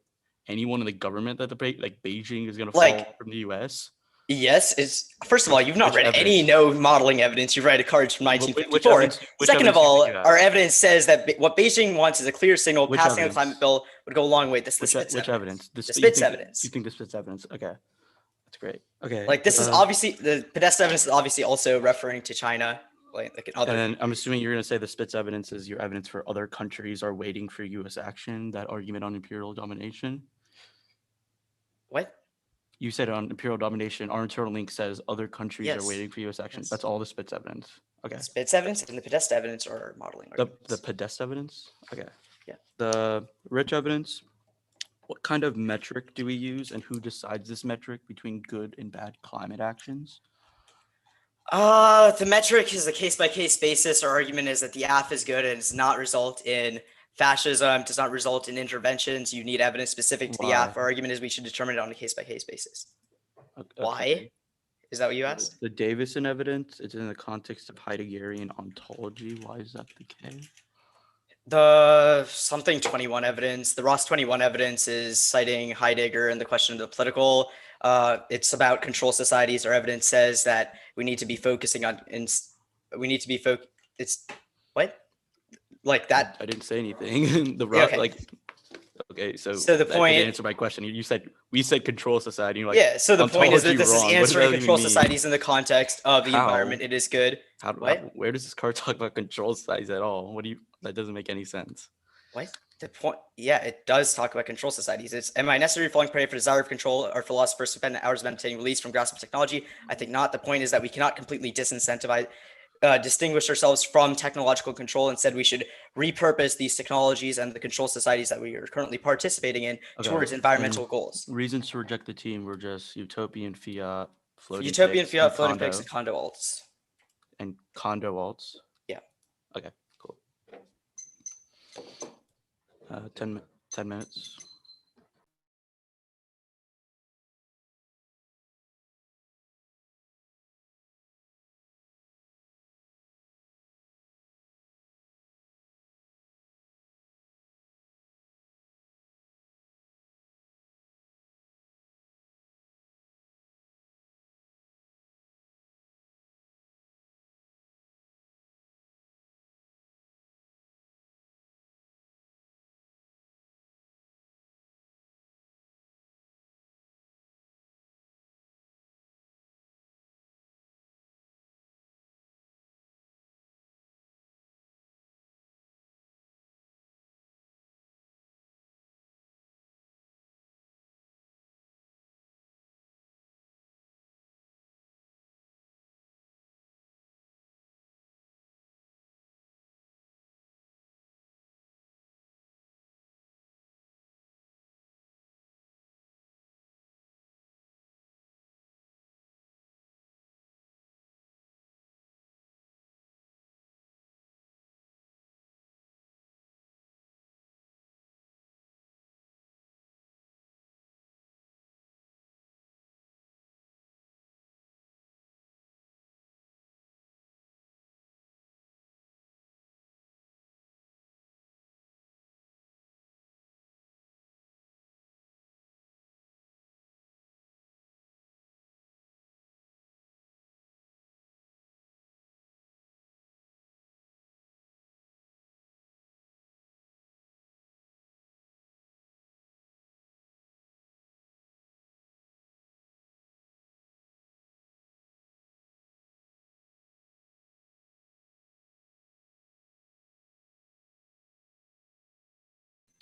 anyone in the government that Beijing is going to fall from the U.S.? Yes, it's first of all, you've not read any modeling evidence. You've read cards from 1954. Second of all, our evidence says that what Beijing wants is a clear signal. Passing a climate bill would go a long way. This is the which evidence? The spits evidence. You think the spits evidence? Okay, that's great. Okay, like this is obviously the Podesta evidence is obviously also referring to China. Like other. And I'm assuming you're going to say the spits evidence is your evidence for other countries are waiting for U.S. action. That argument on imperial domination. What? You said on imperial domination, our internal link says other countries are waiting for U.S. action. Yes. That's all the spits evidence. Okay. The spits evidence and the Podesta evidence are modeling. The Podesta evidence? Okay. Yeah. The rich evidence, what kind of metric do we use and who decides this metric between good and bad climate actions? The metric is a case-by-case basis. Our argument is that the AF is good and does not result in fascism, does not result in interventions. You need evidence specific to the AF. Our argument is we should determine it on a case-by-case basis. Okay. Why? Is that what you asked? The Davison evidence, it's in the context of Heideggerian ontology. Why is that the case? The something 21 evidence, the Ross 21 evidence is citing Heidegger and the question of the political. It's about control societies. Our evidence says that we need to be focusing on, it's what? Like that. I didn't say anything. Okay, so the point. Answer my question. We said control society. You're like, yeah. So the point is that this is answering control societies in the context of the environment. It is good. Where does this card talk about control societies at all? That doesn't make any sense. What? The point? Yeah, it does talk about control societies. It's am I necessary falling prey for desire of control or philosophers spend hours meditating release from grasp of technology? I think not. The point is that we cannot completely distinguish ourselves from technological control. Instead, we should repurpose these technologies and the control societies that we are currently participating in towards environmental goals. Reasons to reject the team were just utopian fiat, floating pigs, and condo alts. And condo alts? Yeah. Okay, cool. 10 minutes.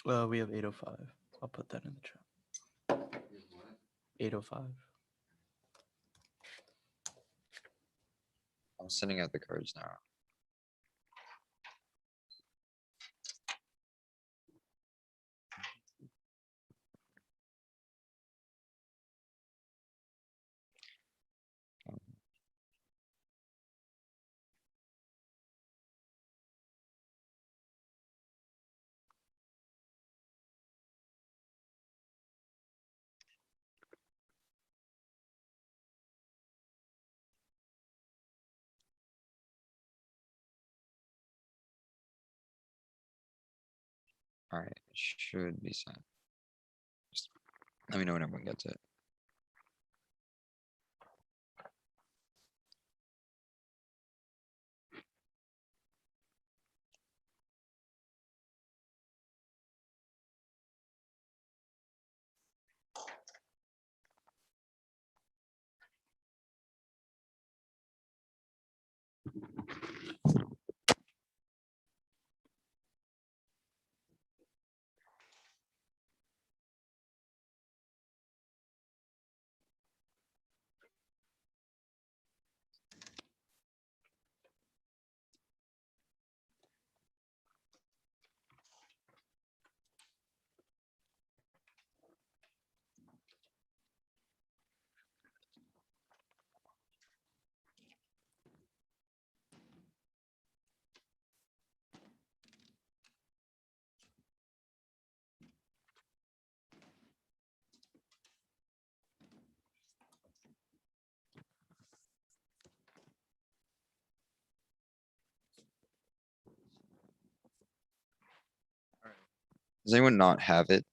We have 805. I'll put that in the chat. 805. I'm sending out the cards now. All right, it should be sent. Just let me know when everyone gets it. Does anyone not have it?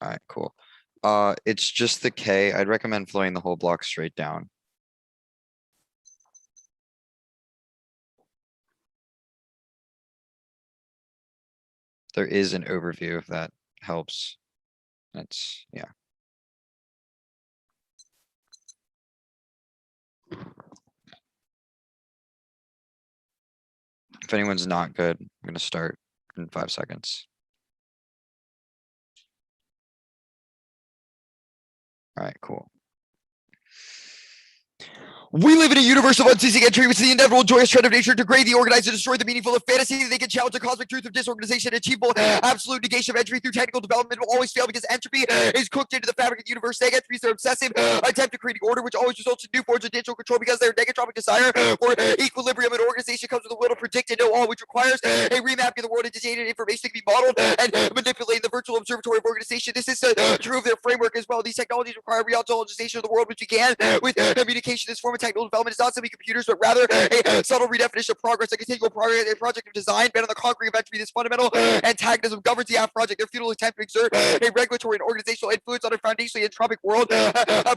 All right, cool. It's just the K. I'd recommend flowing the whole block straight down. There is an overview if that helps. That's, yeah. If anyone's not good, I'm gonna start in 5 seconds. All right, cool. We live in a universe of unceasing entry, which is the inevitable joyous trend of nature to degrade the organized and destroy the meaningful of fantasy. They can challenge the cosmic truth of disorganization, achievable absolute negation of entry through technical development will always fail because entropy is cooked into the fabric of the universe. Saying entropy is their obsessive attempt to create order, which always results in new forms of digital control because their negatropic desire for equilibrium and organization comes with a will to predict and know all, which requires a remapping of the world into data and information that can be modeled and manipulated in the virtual observatory of organization. This is true of their framework as well. These technologies require realization of the world, which began with communication. This form of technical development is not simply computers, but rather a subtle redefinition of progress, a continual progress, a project of design, bent on the conquering of entropy. This fundamental antagonism governs the app project. Their futile attempt to exert a regulatory and organizational influence on a foundationally entropic world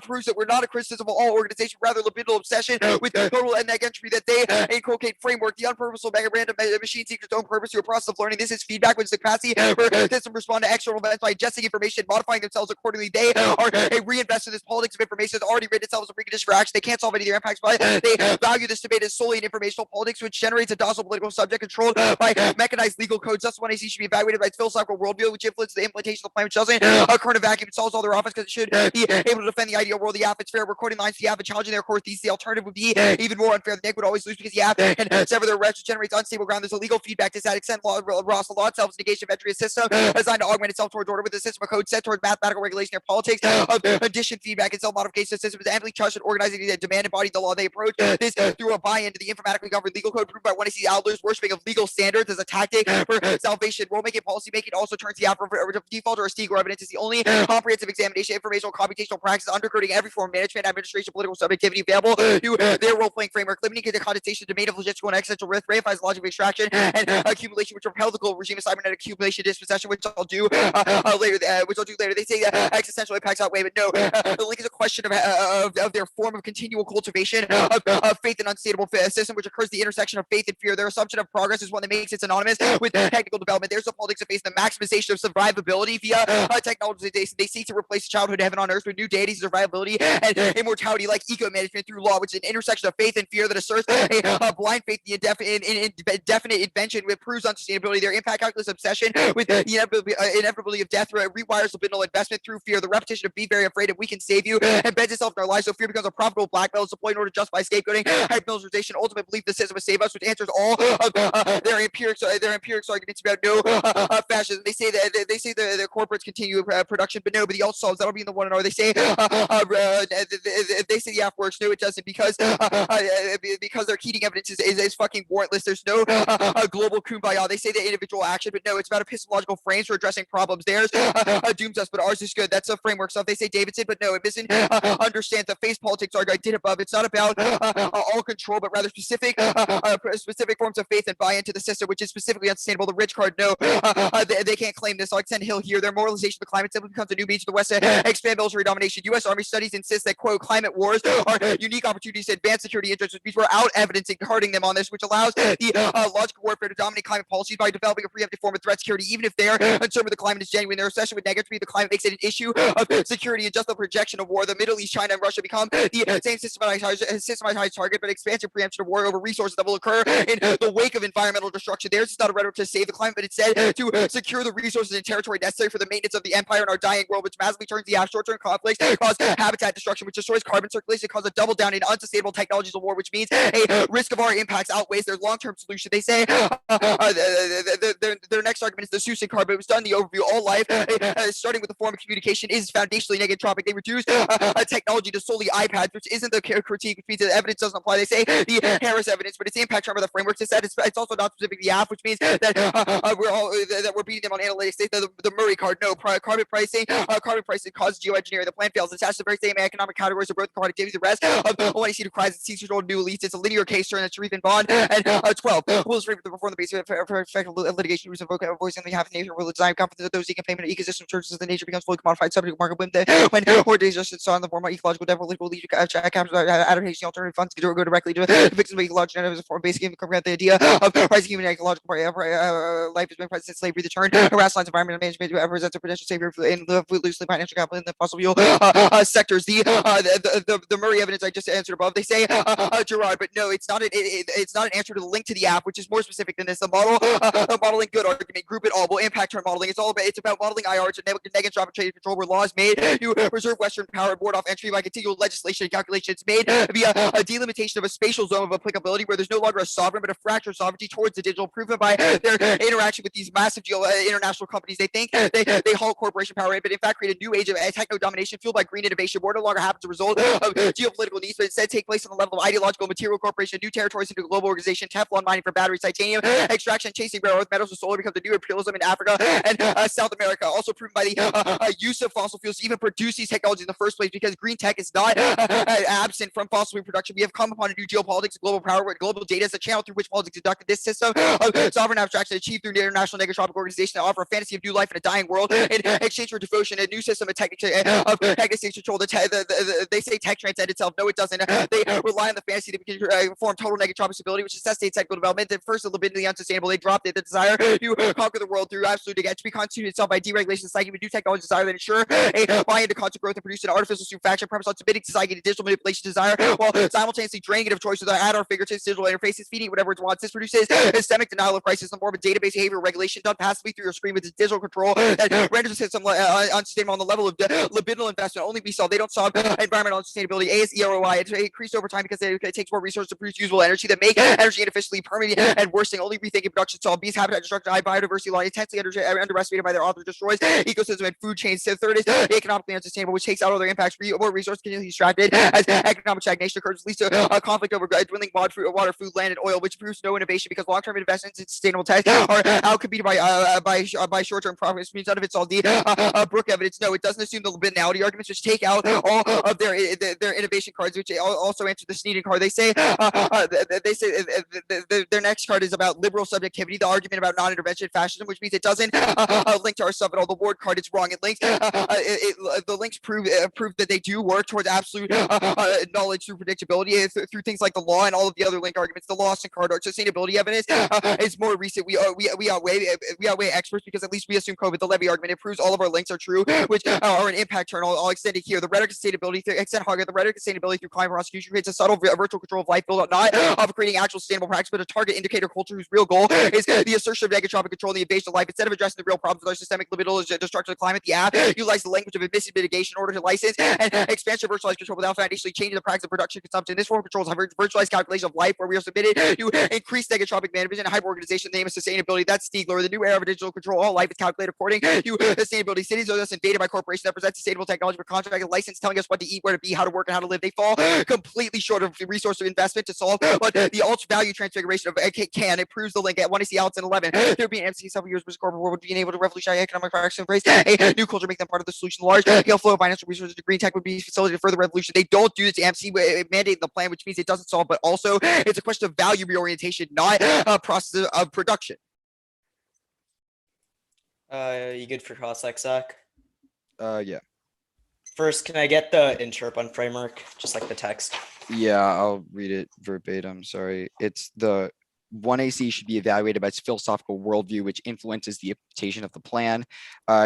proves that we're not a criticism of all organization, rather libidinal obsession with total and entropy that they inculcate framework. The unpurposeful mega random machine seeks its own purpose through a process of learning. This is feedback, which is the capacity for system to respond to external events by ingesting information, modifying themselves accordingly. They are a reinvest in this politics of information that's already written itself as a precondition for action. They can't solve any of their impacts, but they value this debate as solely in informational politics, which generates a docile political subject controlled by mechanized legal codes. Thus, one AC should be evaluated by its philosophical worldview, which influences the implementation of the plan, which doesn't occur in a vacuum. It solves all their office because it should be able to defend the ideal world. The app, it's fair. We're quoting lines to the app and challenging their core thesis. The alternative would be even more unfair. The Nick would always lose because the app can sever their arrest, which generates unstable ground. There's a legal feedback to that extent. Ross, the law itself is negation of entry, a system designed to augment itself towards order with a system of code set towards mathematical regulation or politics of addition, feedback, and self-modification. The system is amply trusted, organizing the demand embodied the law. They approach this through a buy-in to the informatically governed legal code proved by one of these outliers. Worshipping of legal standards as a tactic for salvation. Rulemaking, policy making also turns the app from a default or a Stiegler evidence is the only comprehensive examination, informational, computational practice undergirding every form of management, administration, political subjectivity available to their role-playing framework, limiting the condensation domain of logistical and existential risk, reifies logic of extraction and accumulation, which repel the global regime of cybernetic accumulation dispossession, which I'll do do later. Which I'll do later. They say existential impacts outweigh, but no. The link is a question of their form of continual cultivation of faith in unstable system, which occurs at the intersection of faith and fear. Their assumption of progress is one that makes it synonymous with technical development. There's the politics of faith, the maximization of survivability via technology. They seek to replace childhood heaven on earth with new deities, survivability, and immortality, like eco-management through law, which is an intersection of faith and fear that asserts a blind faith in indefinite invention, which proves unsustainability. Their impact calculus obsession with the inevitability of death rewires libidinal investment through fear. The repetition of be very afraid if we can save you embeds itself in our lives, so fear becomes a profitable blackmail deployed in order to justify scapegoating, hypermilitarization, ultimate belief the system will save us, which answers all of their empirics arguments about no fascism. They say that the corporates continue production, but nobody else solves. That'll be in the one and R. They say the app works. No, it doesn't, because their heating evidence is fucking warrantless. There's no global kumbaya. They say the individual action, but no, it's about epistemological frames for addressing problems. Theirs dooms us, but ours is good. That's a framework stuff. They say Davidson, but no, it doesn't understand the face politics argument I did above. It's not about all control, but rather specific forms of faith and buy into the system, which is specifically unsustainable. The rich card, no, they can't claim this. Alexander Hill here. Their moralization of the climate simply becomes a new means to the West to expand military domination. U.S. Army studies insist that, quote, climate wars are unique opportunities to advance security interests, which means we're out evidencing hurting them on this, which allows the logical warfare to dominate climate policies by developing a preemptive form of threat security, even if they're concerned with the climate is genuine. Their obsession with negativity, the climate makes it an issue of security and just the projection of war. The Middle East, China, and Russia become the same systematized target, but expansive preemption of war over resources that will occur in the wake of environmental destruction. Theirs is not a rhetoric to save the climate, but instead to secure the resources and territory necessary for the maintenance of the empire in our dying world, which massively turns the short-term conflicts, cause habitat destruction, which destroys carbon circulation, cause a double down in unsustainable technologies of war, which means a risk of our impacts outweighs their long-term solution. They say their next argument is the Seussian card, but it was done in the overview. All life, starting with the form of communication, is foundationally negotropic. They reduce technology to solely iPads, which isn't the critique, which means the evidence doesn't apply. They say the Harris evidence, but it's the impact of the frameworks. It's also not specific to the app, which means that we're beating them on analytics. They say the Murray card, no, carbon pricing causes geoengineering. The plan fails. It's attached to the very same economic categories of growth and productivity. The rest of ONEC decries and seeks to control new elites. It's a linear case turn that's Sharif and Bond. And 12 rules perform the basis for effective litigation, rules of voicing on behalf of the nature, will design confidence of those seeking payment of ecosystem churches as the nature becomes fully commodified subject to market when orders just saw in the form of ecological development lead capital adaptation alternative funds go directly to fix the ecological genetics as a form of basic income. The idea of rising human ecological life has been present since slavery. The turn harass lines environmental management represents a potential savior in the loosely financial capital in the fossil fuel sectors. The Murray evidence I just answered above. They say Gerard, but no, it's not an answer to the link to the app, which is more specific than this. The modeling good argument, group it all. Will impact turn modeling. It's about modeling IR to negative trade control, where laws made to reserve Western power and board off entry by continual legislation and calculations made via a delimitation of a spatial zone of applicability, where there's no longer a sovereign but a fractured sovereignty towards the digital, proven by their interaction with these massive international companies. They think they halt corporation power, but in fact create a new age of techno domination fueled by green innovation. War no longer happens as a result of geopolitical needs, but instead take place on the level of ideological material corporation, new territories into a global organization, Teflon mining for batteries, titanium extraction, chasing rare earth metals with solar becomes a new imperialism in Africa and South America. Also proven by the use of fossil fuels to even produce these technologies in the first place, because green tech is not absent from fossil fuel production. We have come upon a new geopolitics, global power, where global data is the channel through which politics conducted. This system of sovereign abstraction achieved through international negotropic organizations that offer a fantasy of new life in a dying world in exchange for devotion, a new system of technical control. They say tech transcends itself. No, it doesn't. They rely on the fantasy to form total negatropic stability, which necessitates technical development. Then first, the libidinally unsustainable. They dropped it. The desire to conquer the world through absolute to be constituted itself by deregulation society with new technology desire that ensure a buy into constant growth and produce an artificial stupefaction premise on submitting society to digital manipulation desire, while simultaneously draining it of choice with at our fingertips digital interfaces, feeding whatever it wants. This produces systemic denial of crisis in the form of database behavior regulation done passively through your screen with digital control that renders the system unsustainable on the level of libidinal investment. Only we solve. They don't solve environmental unsustainability. A is EROI. It's increased over time because it takes more resources to produce usable energy that make energy inefficiently permanent and worsening. Only rethinking production solve. B's habitat destruction, high biodiversity law, intensely underestimated by their author, destroys ecosystem and food chains. So third is economically unsustainable, which takes out other impacts. More resources continually extracted as economic stagnation occurs, leads to a conflict over dwindling water, food, land, and oil, which proves no innovation because long-term investments in sustainable tech are outcompeted by short-term profits. Which means none of it's all the Brook evidence. No, it doesn't assume the libidinality arguments, which take out all of their innovation cards, which also answer the Sneeden card. They say their next card is about liberal subjectivity. The argument about non-intervention fascism, which means it doesn't link to our stuff at all. The ward card is wrong. It links. The links prove that they do work towards absolute knowledge through predictability through things like the law and all of the other link arguments. The lost and card art sustainability evidence is more recent. We outweigh experts because at least we assume COVID. The levy argument, it proves all of our links are true, which are an impact turn. I'll extend it here. The rhetoric of sustainability, the rhetoric of sustainability through climate prosecution creates a subtle virtual control of life built up not of creating actual sustainable practice, but a target indicator culture whose real goal is the assertion of negotropic control and the invasion of life. Instead of addressing the real problems with our systemic libidinal destruction of climate, the app utilizes the language of admissive mitigation in order to license and expansion of virtualized control without foundationally changing the practice of production and consumption. This form of control is a virtualized calculation of life where we are submitted to increased negotropic management and hyper-organization in the name of sustainability. That's Stiegler. The new era of digital control. All life is calculated according to sustainability. Cities are thus invaded by corporations that present sustainable technology for contract and license, telling us what to eat, where to be, how to work, and how to live. They fall completely short of the resource of investment to solve what the alt value transfiguration of can. It proves the link at 1 see Alex and 11. There would be an MC several years with corporate world being able to revolutionize economic practice and embrace a new culture, make them part of the solution. The large scale flow of financial resources to green tech would be facilitated further revolution. They don't do this MC mandate the plan, which means it doesn't solve, but also it's a question of value reorientation, not a process of production. You good for cross-sec, Zach? Yeah. First, can I get the interp on framework, just like the text? Yeah, I'll read it verbatim. Sorry. It's the 1AC should be evaluated by its philosophical worldview, which influences the implementation of the plan.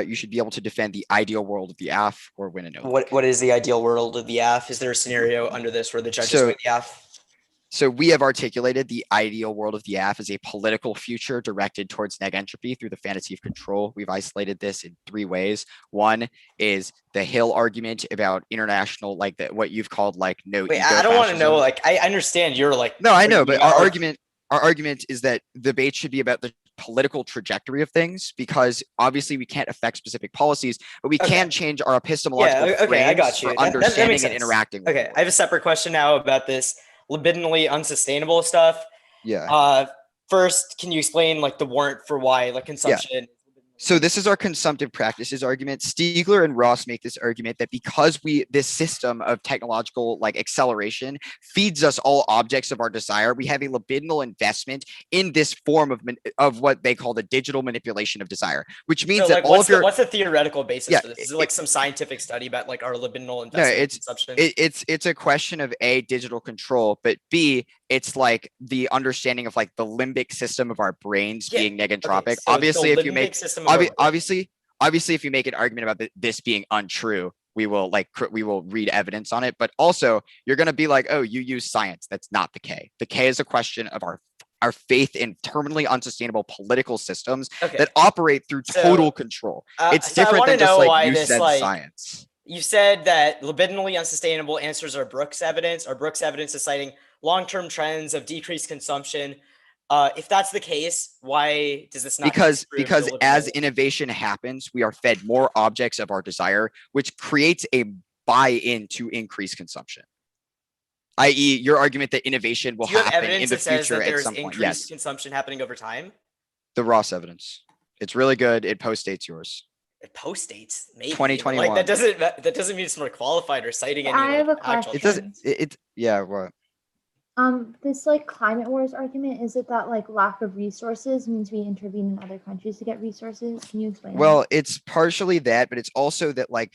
You should be able to defend the ideal world of the AF or win a no. What is the ideal world of the AF? Is there a scenario under this where the judges win the AF? So we have articulated the ideal world of the AF as a political future directed towards neg entropy through the fantasy of control. We've isolated this in 3 ways. One is the Hill argument about international, like what you've called like no. Wait, I don't want to know. Like, I understand you're like. No, I know, but our argument is that the debate should be about the political trajectory of things, because obviously we can't affect specific policies, but we can change our epistemological I got you. for understanding and interacting with I have a separate question now about this libidinally unsustainable stuff. Yeah. First, can you explain like the warrant for why like consumption? So this is our consumptive practices argument. Stiegler and Ross make this argument that because this system of technological like acceleration feeds us all objects of our desire, we have a libidinal investment in this form of what they call the digital manipulation of desire, which means that what's the theoretical basis for this? Is it like some scientific study about like our libidinal investment in consumption? It's a question of A, digital control, but B, it's like the understanding of like the limbic system of our brains being negentropic. So obviously, if you make obviously, if you make an argument about this being untrue, we will read evidence on it. But also, you're going to be like, oh, you use science. That's not the K. The K is a question of our faith in terminally unsustainable political systems that operate through total control. It's different than just like you said science. You said that libidinally unsustainable answers are Brooks evidence. Or Brooks evidence is citing long-term trends of decreased consumption. If that's the case, why does this not? Because as innovation happens, we are fed more objects of our desire, which creates a buy-in to increase consumption. I.e., your argument that innovation will happen in the future at some point. Yes, consumption happening over time. The Ross evidence. It's really good. It postdates yours. It postdates maybe 2021. Like that doesn't mean it's more qualified or citing any. I have a question. It doesn't. Yeah. What? This like climate wars argument, is it that like lack of resources means we intervene in other countries to get resources? Can you explain? Well, it's partially that, but it's also that like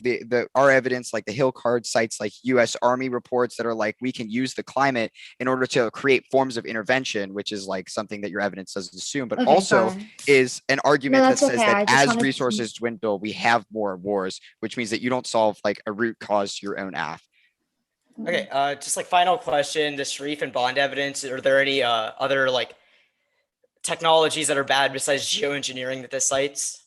our evidence, like the Hill card cites like U.S. Army reports that are like we can use the climate in order to create forms of intervention, which is like something that your evidence doesn't assume, but also is an argument that says that as resources dwindle, we have more wars, which means that you don't solve like a root cause to your own AF. Okay, just like final question, the Sharif and Bond evidence, are there any other like technologies that are bad besides geoengineering that this cites?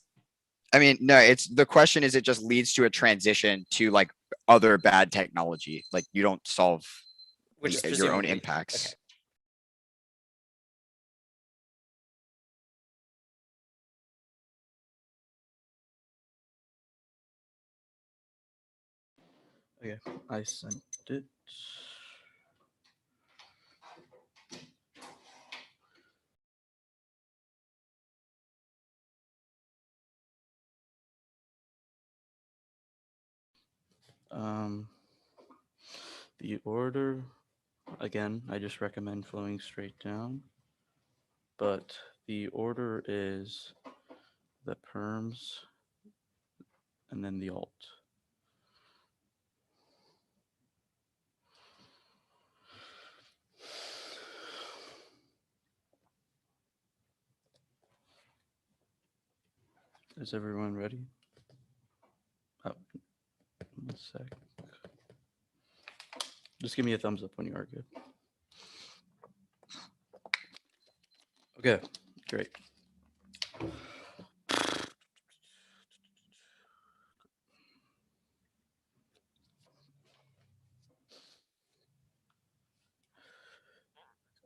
I mean, no, the question is, it just leads to a transition to like other bad technology. Like you don't solve your own impacts. Okay, I sent it. The order, again, I just recommend flowing straight down, but the order is the perms, and then the alt. Is everyone ready? Oh, 1 sec. Just give me a thumbs up when you are good. Okay, great.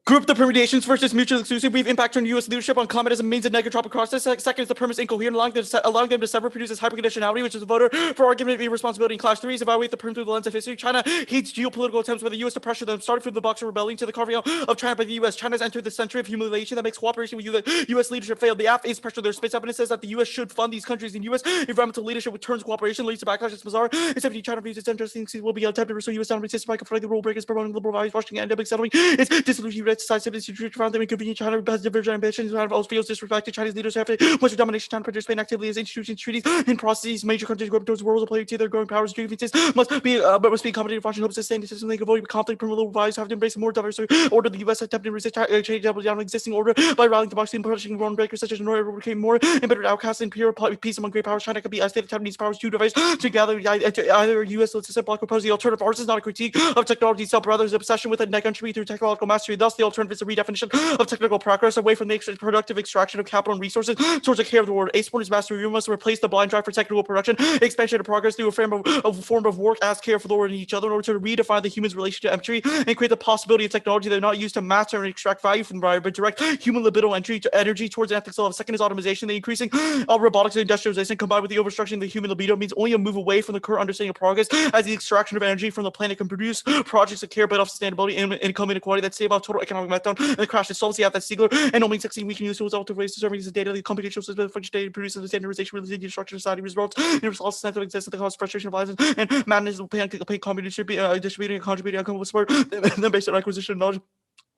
Group the permutations versus mutually exclusive. We've impact on U.S. leadership on climate as a means of negotropic process. Second is the premise incoherent, allowing them to sever produces hyperconditionality, which is a voter for argument of responsibility in class 3 is evaluate the perm through the lens of history. China hates geopolitical attempts by the U.S. to pressure them, starting from the Boxer Rebellion to the carving out of China by the U.S. China's entered the century of humiliation that makes cooperation with U.S. leadership fail. The AF is pressure. Their space evidence says that the U.S. should fund these countries in U.S. environmental leadership with terms of cooperation leads to backlash. It's bizarre. It's empty. China views its interesting will be attempted to pursue U.S. dominant system by confronting the rule breakers, promoting liberal values, Washington endemic settling. It's disillusioned, decisive, found them inconvenient. China has divergent ambitions. Out of all fields, disrespected Chinese leaders have Western domination. China participate actively as institutions, treaties, and processes. Major countries go up towards the world of play to their growing powers. Grievances must be accommodated. Washington hopes to sustain the system. They can avoid conflict. Promote values have to embrace a more diverse order. The U.S. attempted to resist change down the existing order by rallying democracy and pushing rule breakers such as Norway became more embittered outcasts and pure peace among great powers. China could be isolated. Taiwanese powers to devise together either U.S. system bloc propose the alternative. Ours is not a critique of technology itself, rather is obsession with a net country through technological mastery. Thus, the alternative is a redefinition of technical progress away from the productive extraction of capital and resources towards the care of the world. A-sport is mastery. We must replace the blind drive for technical production, expansion, and progress through a form of work as care for the world and each other in order to redefine the human's relation to entry and create the possibility of technology that are not used to master and extract value from the environment, but direct human libido entry to energy towards an ethics level. Second is automation. The increasing robotics and industrialization combined with the overstructuring of the human libido means only a move away from the current understanding of progress as the extraction of energy from the planet can produce projects that care about sustainability and income inequality that save off total economic meltdown and the crash that solves the that Siegler and only 16 we can use tools to ways to serving the data, the computational system, the function data produces the standardization related to structure society results in response to sense of existence, the cause frustration of violence and madness will pay combination distributing and contributing outcome with support then based on acquisition of knowledge.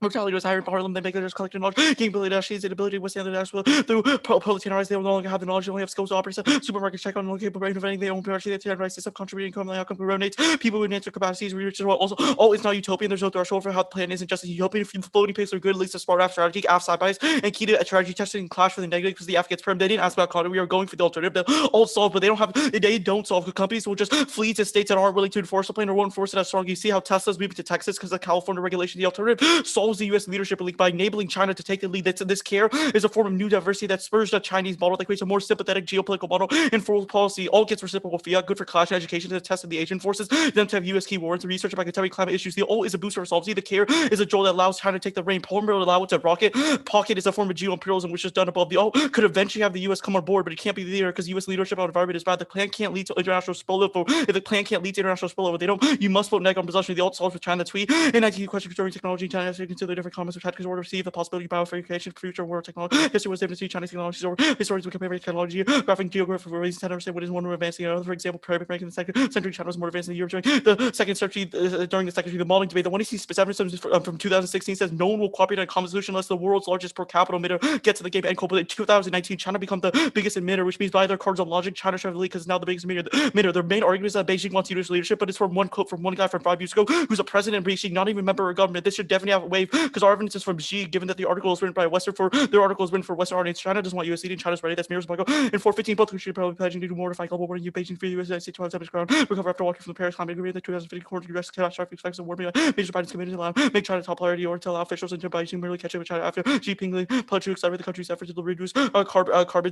Mortality was higher in Harlem than Bangladesh collected knowledge, capability of sheets and ability to withstand the national through proletarians. They will no longer have the knowledge, they only have skills to operate supermarkets, check on capable of innovating their own production, they have rights to contributing income, the outcome rotates. People with natural capacities, research as well. Also, it's not utopian. There's no threshold for how the plan isn't just a utopian. If the floating pace are good, at least a smart app strategy, app side bias, and key to a strategy testing clash for the negative because the app gets perm. They didn't ask about content. We are going for the alternative. They'll all solve, but they don't solve. Good companies will just flee to states that aren't willing to enforce the plan or won't enforce it as strong. You see how Tesla's moving to Texas because of California regulation. The alternative solves the U.S. leadership by enabling China to take the lead. This care is a form of new diversity that spurs the Chinese model that creates a more sympathetic geopolitical model and foreign policy. All gets reciprocal fiat, good for clash and education to the test of the Asian forces, them to have U.S. key warrants, research about contemporary climate issues. The all is a booster of solvency. The care is a jolt that allows China to take the reign. Polar will allow it to rocket. Pocket is a form of geo-imperialism which is done above. The all could eventually have the U.S. come on board, but it can't be the leader because U.S. leadership on environment is bad. The plan can't lead to international spillover. If the plan can't lead to international spillover, they don't. You must vote neg on presumption. The alt solves with China tweet. In IT question concerning technology, China has to consider different comments which had to receive the possibility biofrication, future world technology. History was able to see Chinese technologies over historians would compare technology, graphing geographic reasons to understand what is one more advancing another. For example, Paraguay ranking the second century China was more advanced in the Europe during the second century. During the second century, the modeling debate, the 1AC specific from 2016 says no one will cooperate on a common solution unless the world's largest per capita emitter gets to the game. And in 2019, China become the biggest emitter, which means by their cards on logic, China should have lead because now the biggest emitter. Their main argument is that Beijing wants U.S. leadership, but it's from one quote from one guy from 5 years ago who's a president in Beijing, not even a member of a government. This should definitely have a wave because our evidence is from Xi, given that the article is written by Western for their article is written for Western audience. China doesn't want U.S. leading. China's ready. That's Mirror's Michael. In 415, both countries should probably pledging to do more to fight global warming. Beijing for the U.S. States 12 ground. Recover after walking from the Paris Climate Agreement. The 2050 quarter U.S. catastrophic effects of warming. Major Biden's committed to allow make China top priority or to allow officials into Beijing merely catch up with China after Xi Jinping pledged to accelerate the country's efforts to reduce carbon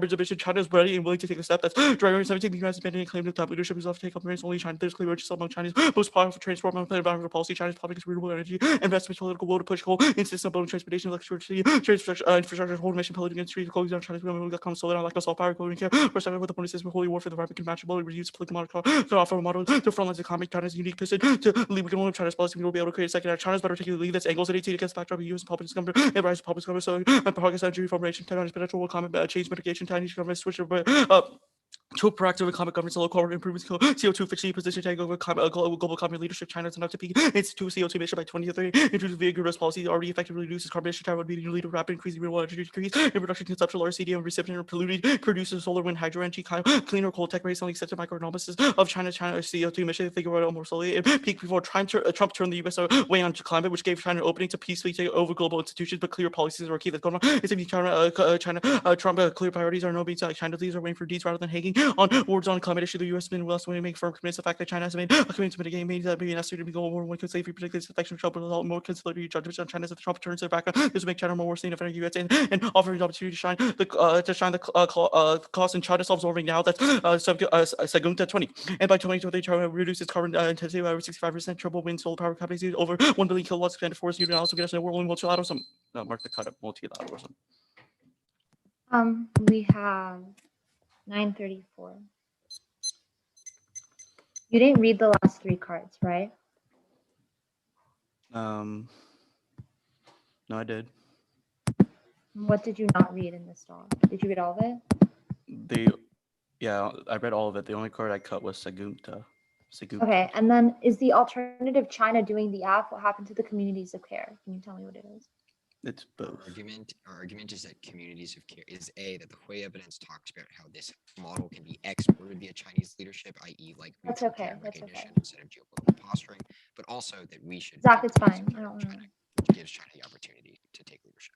emission. China is ready and willing to take a step. That's January 17th. The U.S. abandoning claim to top leadership is left to take up only China. There's clearly just among China's most powerful transformative environmental policy. China's public is renewable energy investment, political will to push coal, insist on building transportation, electricity, infrastructure, whole mission, political industry, closing down China's women, that comes solar, like assault power, clothing care, first time with the bonus system, holy war for the environment, matchable, reduce political model, to offer a model to frontlines economic, China's unique position to lead. We can only China's policy, we will be able to create a second. China's better taking the lead that's angles at 18 against backdrop of U.S. public government, and rise of public government, so progress energy reformation, China's potential climate change mitigation, Chinese government switch To proactive climate governance, low carbon improvements, CO2 efficiency, position take over global climate leadership. China's enough to peak its CO2 emission by 2030. Introduce vigorous policies already effectively reduces carbon emission. China would be the leader rapid increasing renewable energy decrease in production consumption, lower CDM recipient or polluted produces solar, wind, hydro energy, cleaner coal tech rates, only accepted microeconomics of China's CO2 emission figure out more slowly. It peaked before Trump turned the U.S. away on climate, which gave China an opening to peacefully take over global institutions. But clear policies are key. That's going on. It's in Trump clear priorities are no being China's leaders are waiting for deeds rather than hanging on words on climate issue. The U.S. has been willing to make firm commitments. The fact that China has made a commitment to mitigate means that maybe necessary to be global war. One could safely predict this affection of Trump will result in more conciliatory judgments on China as if Trump turns their back on this will make China more worse than the U.S. and offering the opportunity to shine the cost in China self-absorbing now that's Sagunta 20. And by 2020, China will reduce its carbon intensity by over 65%. Triple wind solar power companies use over 1 billion kilowatts expanded forest unit also get us a world multilateralism. Mark the cut of multilateralism. We have 934. You didn't read the last 3 cards, right? No, I did. What did you not read in this doc? Did you read all of it? Yeah, I read all of it. The only card I cut was Sagunta. Okay, and then is the alternative China doing the app? What happened to the communities of care? Can you tell me what it is? It's both. Our argument is that communities of care is that the Hui evidence talks about how this model can be exported via Chinese leadership, i.e. like That's mutual okay, care and that's recognition okay. instead of geopolitical posturing, but also that we should. Zach, it's be fine. I supportive don't of wanna- China, which gives China the opportunity to take leadership.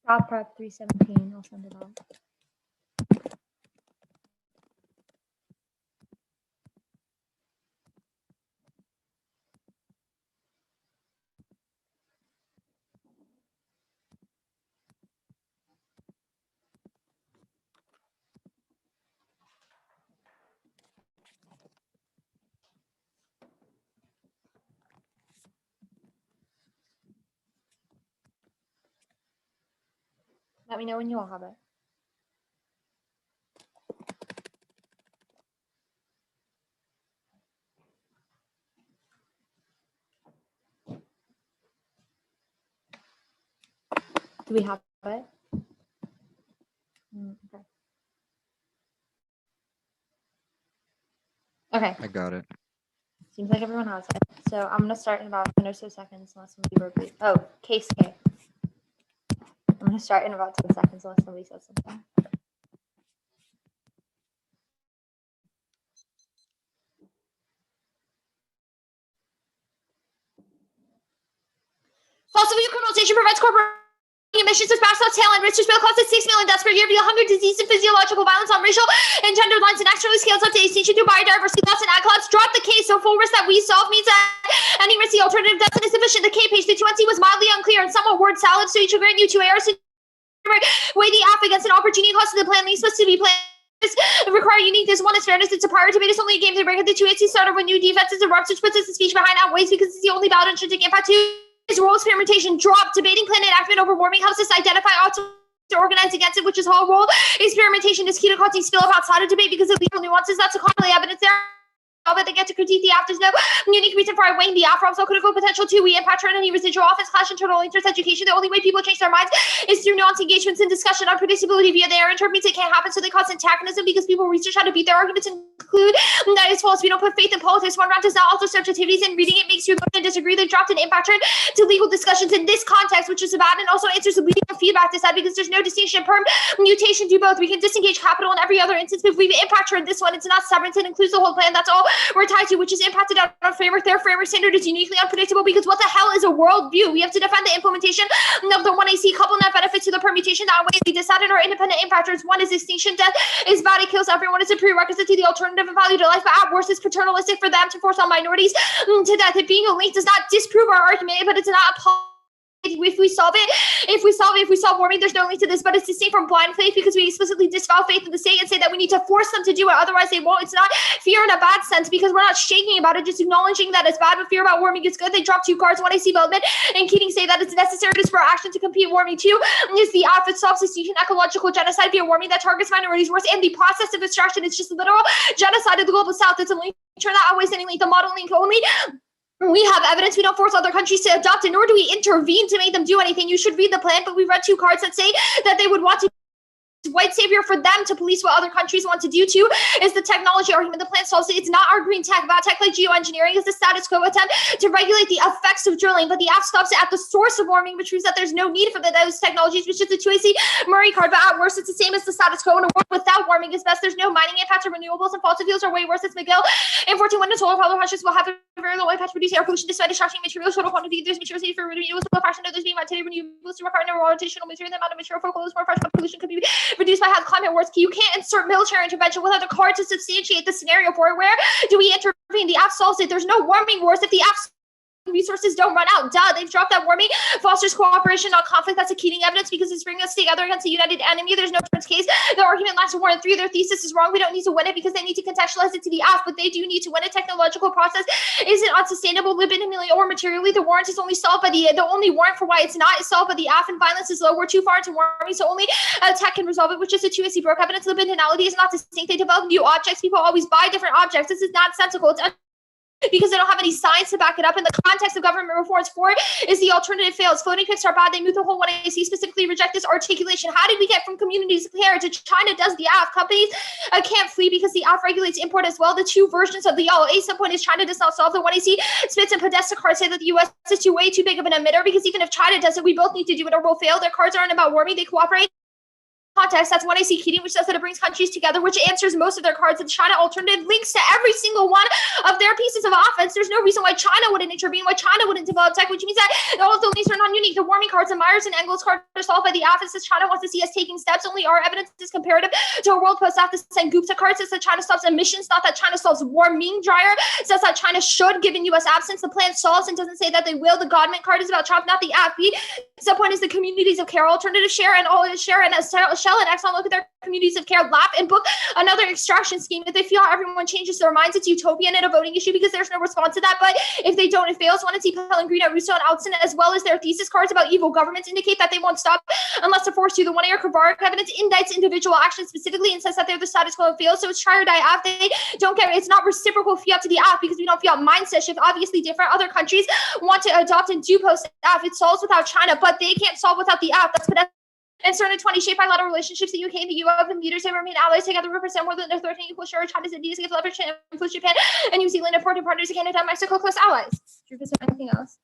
Job prep 317. I'll send it out. Let me know when you all have it. Do we have it? Okay. Okay. I got it. Seems like everyone has it. So I'm gonna start in about 10 or so seconds unless somebody Berkeley. Oh, case K. I'm gonna start in about 10 seconds unless somebody says something. Fossil fuel criminalization prevents corporate emissions with massive tail and risks bill costs at 6 million deaths per year via hunger, disease, and physiological violence on racial and gender lines, and actually scales up to extinction through biodiversity loss and ag collapse. Drop the case, so full risk that we solve means that any risky alternative deaths insufficient. The K page, the 20 was mildly unclear and somewhat word salad, so each will grant you 2 errors to weigh the app against an opportunity cost of the plan least supposed to be planned. Require uniqueness. One is fairness. It's a prior debate. It's only a game to break at the 2 AC starter when new defenses erupts, which puts its speech behind outweighs because it's the only valid intrinsic impact. 2 is role experimentation. Drop debating plan enactment over warming helps us identify to organize against it, which is whole role experimentation is key to causing spill up outside of debate because of legal nuances. That's a commonly evidence there. But they get to critique the app. There's no unique reason for weighing the app. Also critical potential too. We impact any residual office clash internal interest education. The only way people change their minds is through nuanced engagements and discussion. Unpredictability via their interpret means it can't happen, so they cause antagonism because people research how to beat their arguments and conclude that it's false. We don't put faith in politics. One round does not alter subjectivities, and reading it makes you learn and disagree. They dropped an impact turn to legal discussions in this context, which is bad, and also answers the legal feedback to that because there's no distinction. Perm mutation do both. We can disengage capital in every other instance, but if we impact turn this one, it's not severance. It includes the whole plan. That's all we're tied to, which is impacted on our framework. Their framework standard is uniquely unpredictable because what the hell is a worldview? We have to defend the implementation of the 1AC couple net benefits to the permutation that way we decided our independent impactors. One is extinction. Death is bad. It kills everyone. It's a prerequisite to the alternative and value to life, but at worst it's paternalistic for them to force all minorities to death. It being a link does not disprove our argument, but it's not a if we solve warming, there's no link to this, but it's distinct from blind faith because we explicitly disavow faith in the state and say that we need to force them to do it, otherwise they won't. It's not fear in a bad sense because we're not shaking about it, just acknowledging that it's bad, but fear about warming is good. They drop 2 cards. 1 AC Beltman and Keating say that it's necessary to spur action to compete warming. 2 is the app that stops extinction, ecological genocide via warming that targets minorities worse, and the process of extraction is just literal genocide of the global south. It's a link that outweighs any link. The model link only. We have evidence. We don't force other countries to adopt it, nor do we intervene to make them do anything. You should read the plan, but we read 2 cards that say that they would want to white savior for them to police what other countries want to do too is the technology argument. The plan solves it. It's not our green tech. Bad tech like geoengineering is the status quo attempt to regulate the effects of drilling, but the app stops it at the source of warming, which proves that there's no need for those technologies, which is the 2AC Murray card. But at worst, it's the same as the status quo. In a world without warming is best. There's no mining impact or renewables, and fossil fuels are way worse. It's McGill. And 14 wind and solar power projects will have a very low impact, produce air pollution despite extracting materials. Total quantity there's materials needed for renewables. The fraction of those being today renewables to require no rotational material. The amount of material for clothes more fresh pollution could be reduced by how climate works. You can't insert military intervention without a card to substantiate the scenario for it. Where do we intervene? The app solves it. There's no warming wars if the app resources don't run out. Duh, they've dropped that warming fosters cooperation, not conflict. That's a Keating evidence because it's bringing us together against a united enemy. There's no turns case. The argument lasts 1 and 3. Their thesis is wrong. We don't need to win it because they need to contextualize it to the app, but they do need to win a technological process. Isn't unsustainable legitimately or materially. The warrant is only solved by the only warrant for why it's not is solved by the app, and violence is low. We're too far into warming, so only tech can resolve it, which is a 2AC broke evidence. Libidinality is not distinct. They develop new objects. People always buy different objects. This is nonsensical. It's because they don't have any science to back it up. In the context of government reforms, 4 is the alternative fails. Floating picks are bad. They move the whole 1AC, specifically reject this articulation. How did we get from communities here to China does the app? Companies can't flee because the app regulates import as well. The 2 versions of the A sub point is China does not solve the 1AC. Spitz and Podesta cards say that the US is way too big of an emitter because even if China does it, we both need to do it or we'll fail. Their cards aren't about warming. They cooperate. context. That's when I see Keating, which says that it brings countries together, which answers most of their cards. The China alternative links to every single one of their pieces of offense. There's no reason why China wouldn't intervene, why China wouldn't develop tech, which means that all of the links are non-unique. The warming cards and Myers and Engels cards are solved by the AF. It says China wants to see us taking steps. Only our evidence is comparative to a world post AF. The Gupta card says that China stops emissions, not that China solves warming dryer. It says that China should, given U.S. absence. The plan solves and doesn't say that they will. The Godman card is about Trump, not the AFB. The point is the communities of care alternative share and all share and Shell and Exxon look at their communities of care, laugh and book another extraction scheme. If they feel everyone changes their minds, it's utopian and a voting issue because there's no response to that. But if they don't, it fails. Want to see Pellegrino, Russo, and Alton, as well as their thesis cards about evil governments, indicate that they won't stop unless they're forced to. The one-year Kavaric evidence indicts individual action specifically and says that they're the status quo and fails. So it's try or die AF. They don't get it. It's not reciprocal fiat to the AF because we don't fiat mindset shift. Obviously different. Other countries want to adopt and do post AF. It solves without China, but they can't solve without the AF. That's and certain 20 shape bilateral relationships, the UK and the EU and leaders they remain allies together represent more than their 13 equal share. China's India's give leverage and influence Japan and New Zealand important partners, Canada and Mexico close allies. Drew, is there anything else?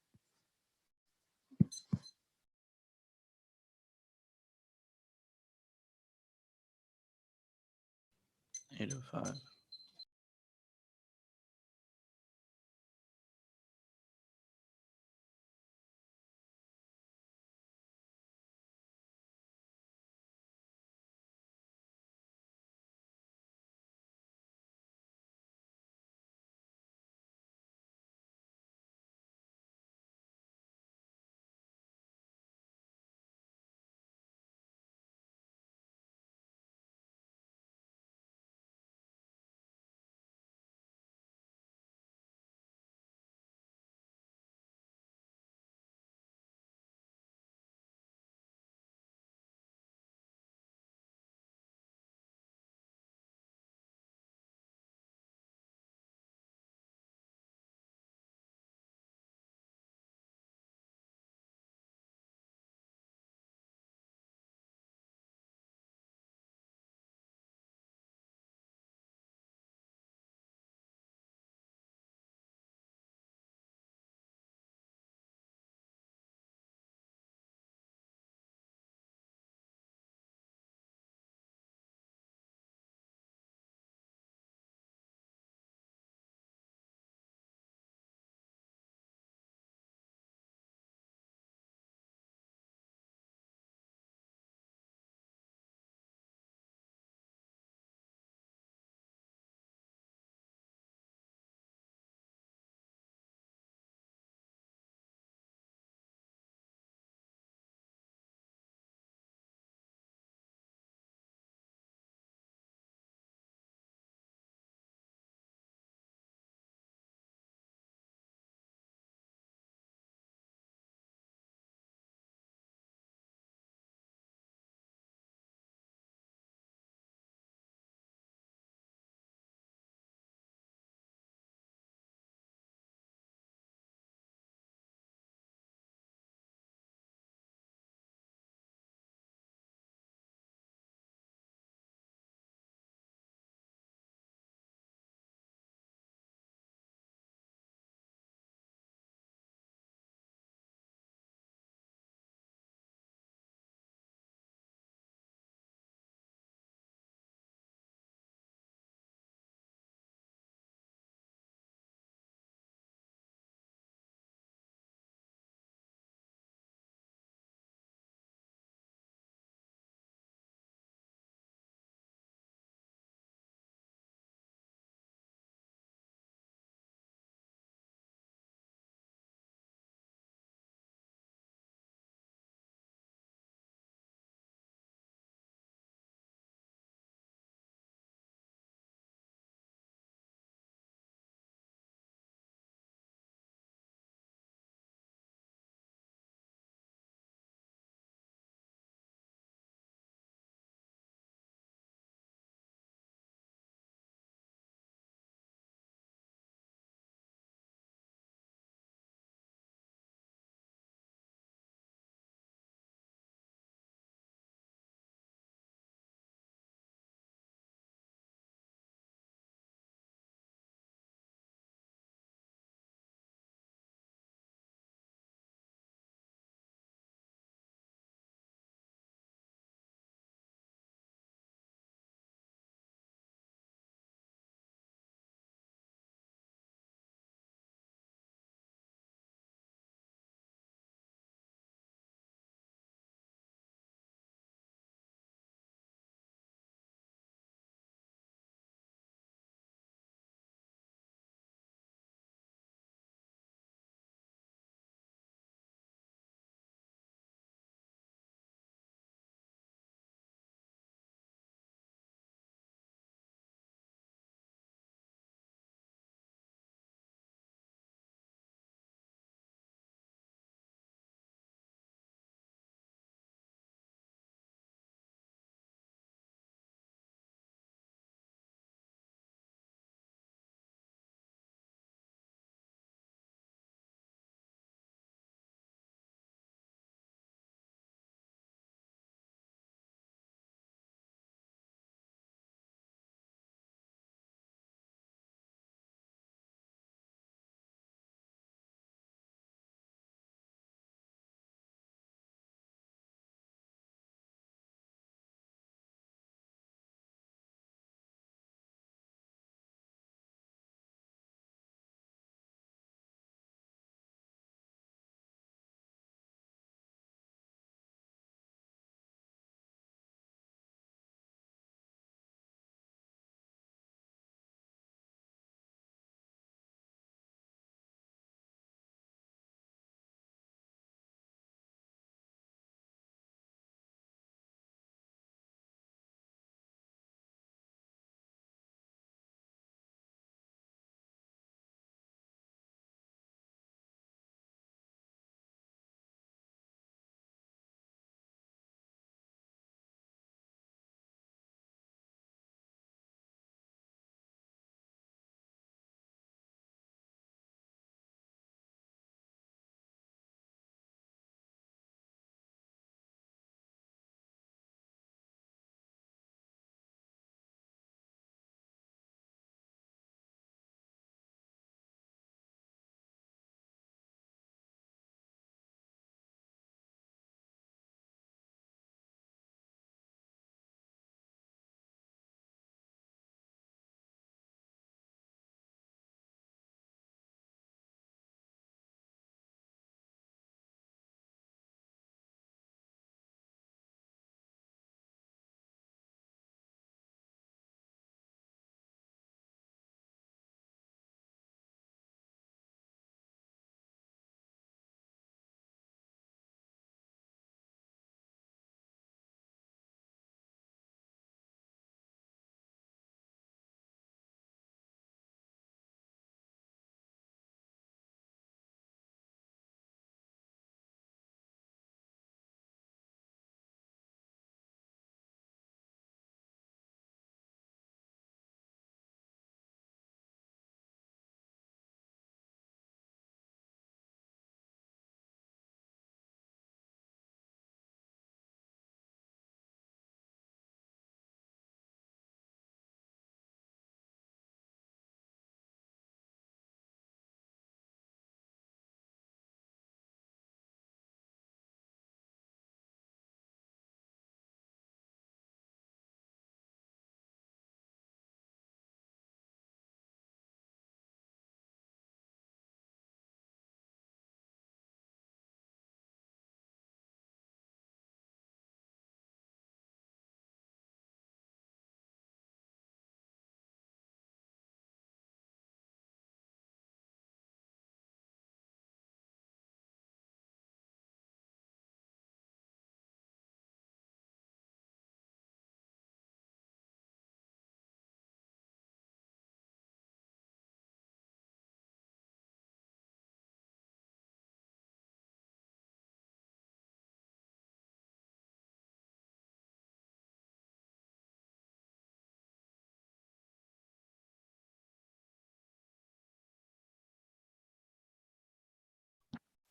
805.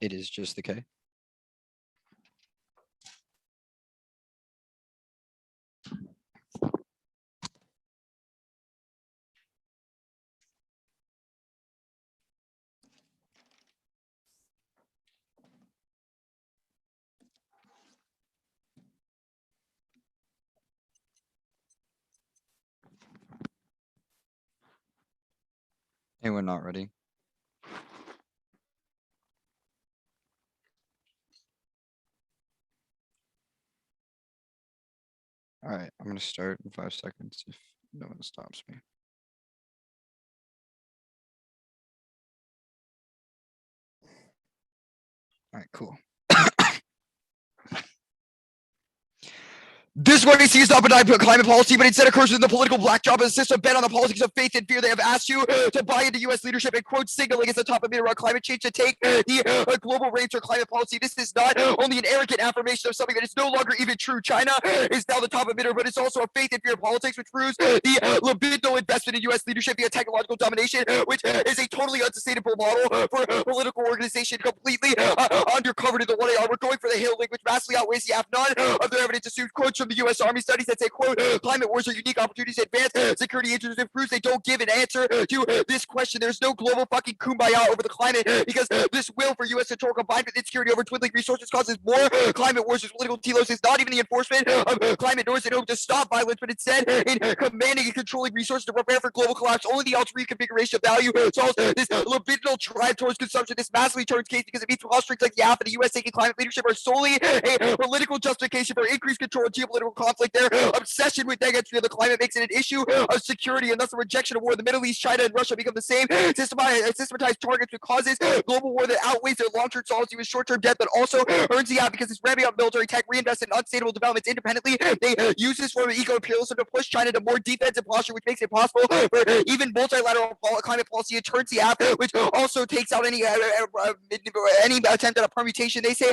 It is just the K. Anyone not ready? All right, I'm gonna start in 5 seconds if no one stops me. All right, cool. This is what he sees not benign climate policy, but instead occurs within the political backdrop of the system bent on the politics of faith and fear. They have asked you to buy into U.S. leadership and quote signaling as the top emitter on climate change to take the global reins for climate policy. This is not only an arrogant affirmation of something that is no longer even true. China is now the top emitter, but it's also a faith and fear politics, which proves the libidinal investment in U.S. leadership via technological domination, which is a totally unsustainable model for political organization, completely undercovered in the 1AR. We're going for the Hill Link, which vastly outweighs the F. None of their evidence assumes quotes from the U.S. Army studies that say, quote, climate wars are unique opportunities to advance security interests. It proves they don't give an answer to this question. There's no global fucking kumbaya over the climate because this will for U.S. control combined with insecurity over dwindling resources causes more climate wars. This political telos is not even the enforcement of climate norms in hope to stop violence, but instead in commanding and controlling resources to prepare for global collapse. Only the ultra reconfiguration of value solves this libidinal drive towards consumption. This massively turns case because it means restricts like the AF and the U.S. taking climate leadership are solely a political justification for increased control and geopolitical conflict. Their obsession with negativity of the climate makes it an issue of security, and thus the rejection of war in the Middle East, China, and Russia become the same systematized targets that causes global war that outweighs their long-term solvency with short-term debt, but also earns the out because it's ramping up military tech, reinvest in unsustainable developments independently. They use this form of eco-imperialism to push China to more defensive posture, which makes it possible for even multilateral climate policy. It turns the app, which also takes out any attempt at a permutation. They say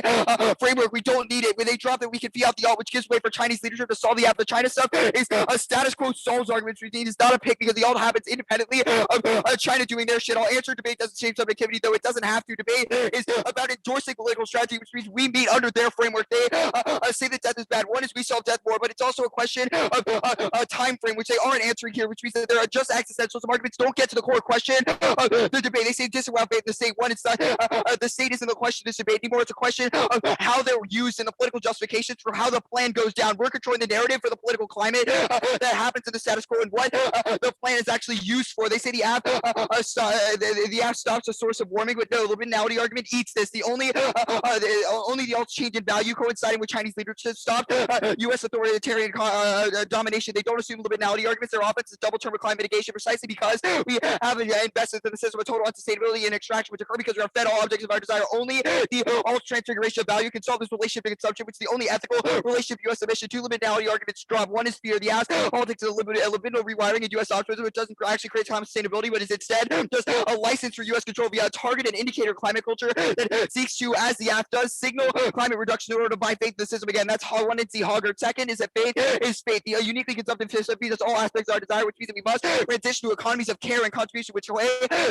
framework, we don't need it. When they drop it, we can fee out the alt, which gives way for Chinese leadership to solve the app. The China stuff is a status quo solves arguments. It's not a pick because the alt happens independently of China doing their shit. I'll answer debate doesn't change subjectivity, though it doesn't have to. Debate is about endorsing political strategy, which means we meet under their framework. They say that death is bad. One is we solve death more, but it's also a question of a time frame, which they aren't answering here, which means that there are just existential. Some arguments don't get to the core question of the debate. They say disavow the state. One, it's not the state isn't the question of this debate anymore. It's a question of how they're used in the political justifications for how the plan goes down. We're controlling the narrative for the political climate that happens in the status quo and what the plan is actually used for. They say the app stops a source of warming, but no, the libidinality argument eats this. Only the alt change in value coinciding with Chinese leadership stopped U.S. authoritarian domination. They don't assume libidinality arguments. Their offense is double term of climate mitigation precisely because we have invested in the system of total unsustainability and extraction, which occur because we are fed all objects of our desire. Only the alt transfiguration of value can solve this relationship to consumption, which is the only ethical relationship U.S. submission. Two libidinality arguments drop. One is fear. The ass politics is a libidinal rewiring in U.S. optimism, which doesn't actually create common sustainability, but is instead just a license for U.S. control via a target and indicator climate culture that seeks to, as the app does, signal climate reduction in order to buy faith in the system. Again, that's one. It's the Hoggard. Second is that faith is faith. The uniquely consumptive system feeds us all aspects of our desire, which means that we must transition to economies of care and contribution, which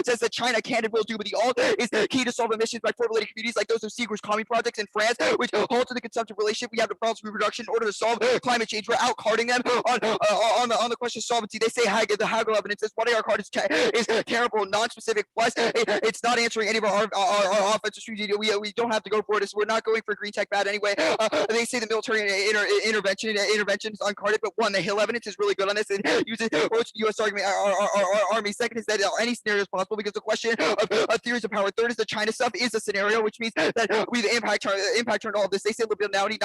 says that China can and will do, but the alt is key to solve emissions by formulating communities like those of Seagra's commune projects in France, which halted the consumptive relationship we have to balance reproduction in order to solve climate change. We're outcarding them on the question of solvency. They say the Hagel evidence says what our card is terrible, non-specific. Plus, it's not answering any of our offensive strategy. We don't have to go for it. We're not going for green tech bad anyway. They say the military intervention is uncarded, but one, the Hill evidence is really good on this and uses the U.S. argument. Our army. Second is that any scenario is possible because the question of theories of power. Third is the China stuff is a scenario, which means that we impact turn all of this. They say libidinality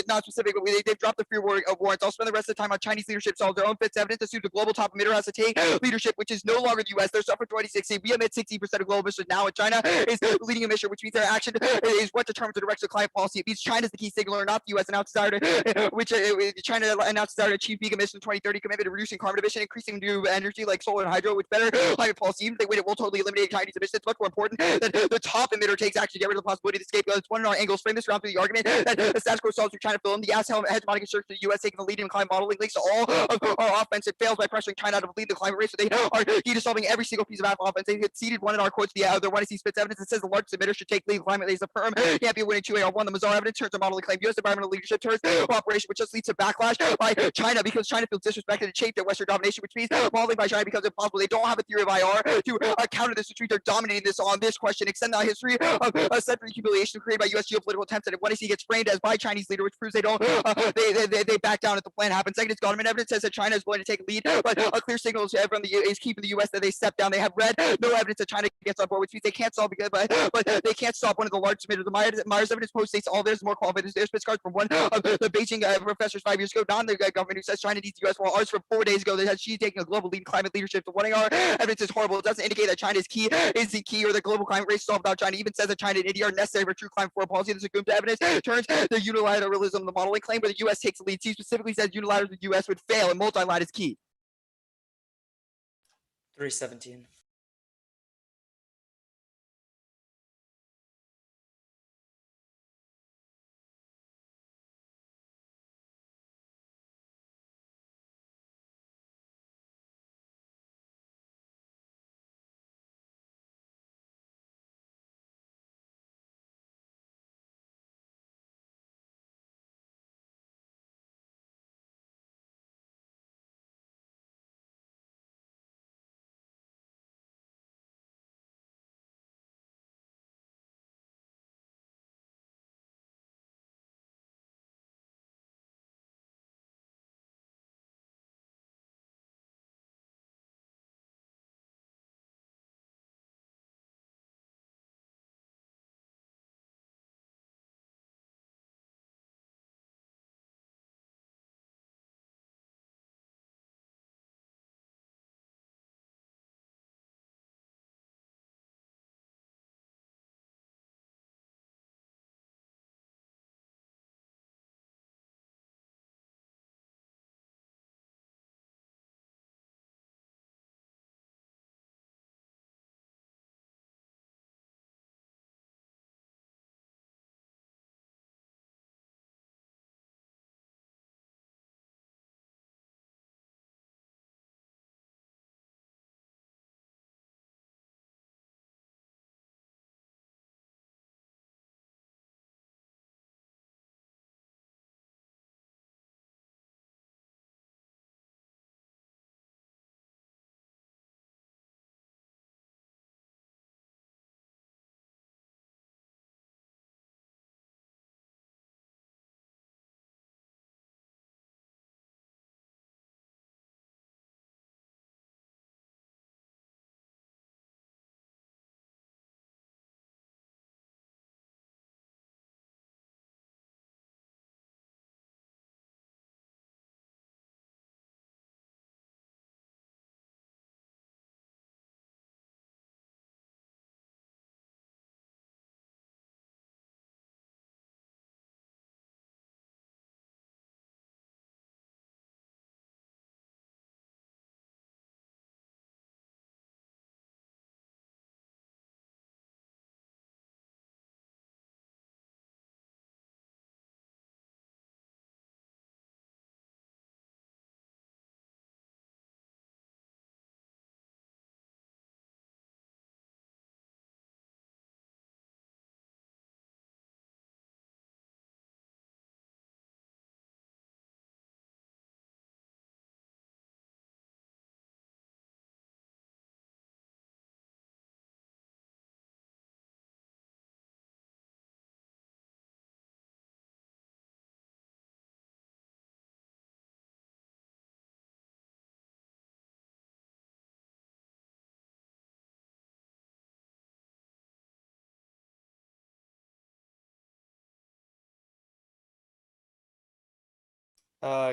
not specific, but they've dropped the fear of warrants. I'll spend the rest of the time on Chinese leadership solves their own fits evidence assumes the global top emitter has to take leadership, which is no longer the U.S. They're for 2016. We emit 60% of global emissions now, and China is the leading emission, which means their action is what determines the direction of climate policy. It means China is the key signaler, not the U.S. announced desire to China announced desire to achieve peak emissions in 2030, commitment to reducing carbon emission, increasing new energy like solar and hydro, which better climate policy. Even if they win, it will totally eliminate Chinese emissions. It's much more important that the top emitter takes action to get rid of the possibility of the scapegoat. It's one in our angles frame this around through the argument that the status quo solves through China film in the asset hegemonic assertion the U.S. taking the lead in climate modeling links to all of our offense. It fails by pressuring China to lead the climate race. So they are key to solving every single piece of offense. They conceded one in our quotes. The other one is he spits evidence that says the largest emitter should take lead. Climate is a firm. Can't be winning 2-1. The Mazar evidence turns to modeling claim. U.S. environmental leadership turns operation, which just leads to backlash by China because China feels disrespected and shaped their Western domination, which means modeling by China becomes impossible. They don't have a theory of IR to counter this, which means they're dominating this on this question. Extend the history of a century humiliation created by U.S. geopolitical attempts, and when he gets framed as by Chinese leader, which proves they don't they back down if the plan happens. Second, it's government evidence says that China is going to take lead, but a clear signal to everyone is keeping the U.S. that they step down. They have read no evidence that China gets on board, which means they can't solve because, but they can't stop one of the largest emitters. The Myers evidence post states all there's more qualified. There's spit cards from one of the Beijing professors 5 years ago, not the government, who says China needs the U.S. While ours from 4 days ago that has she's taking a global lead in climate leadership. So wanting our evidence is horrible. It doesn't indicate that China is the key, or the global climate race solved without China. It even says that China and India are necessary for true climate foreign policy. This is Gupta evidence turns the unilateralism of the modeling claim where the U.S. takes the lead. He specifically says unilaterally the U.S. would fail and multi-lat is key. 317.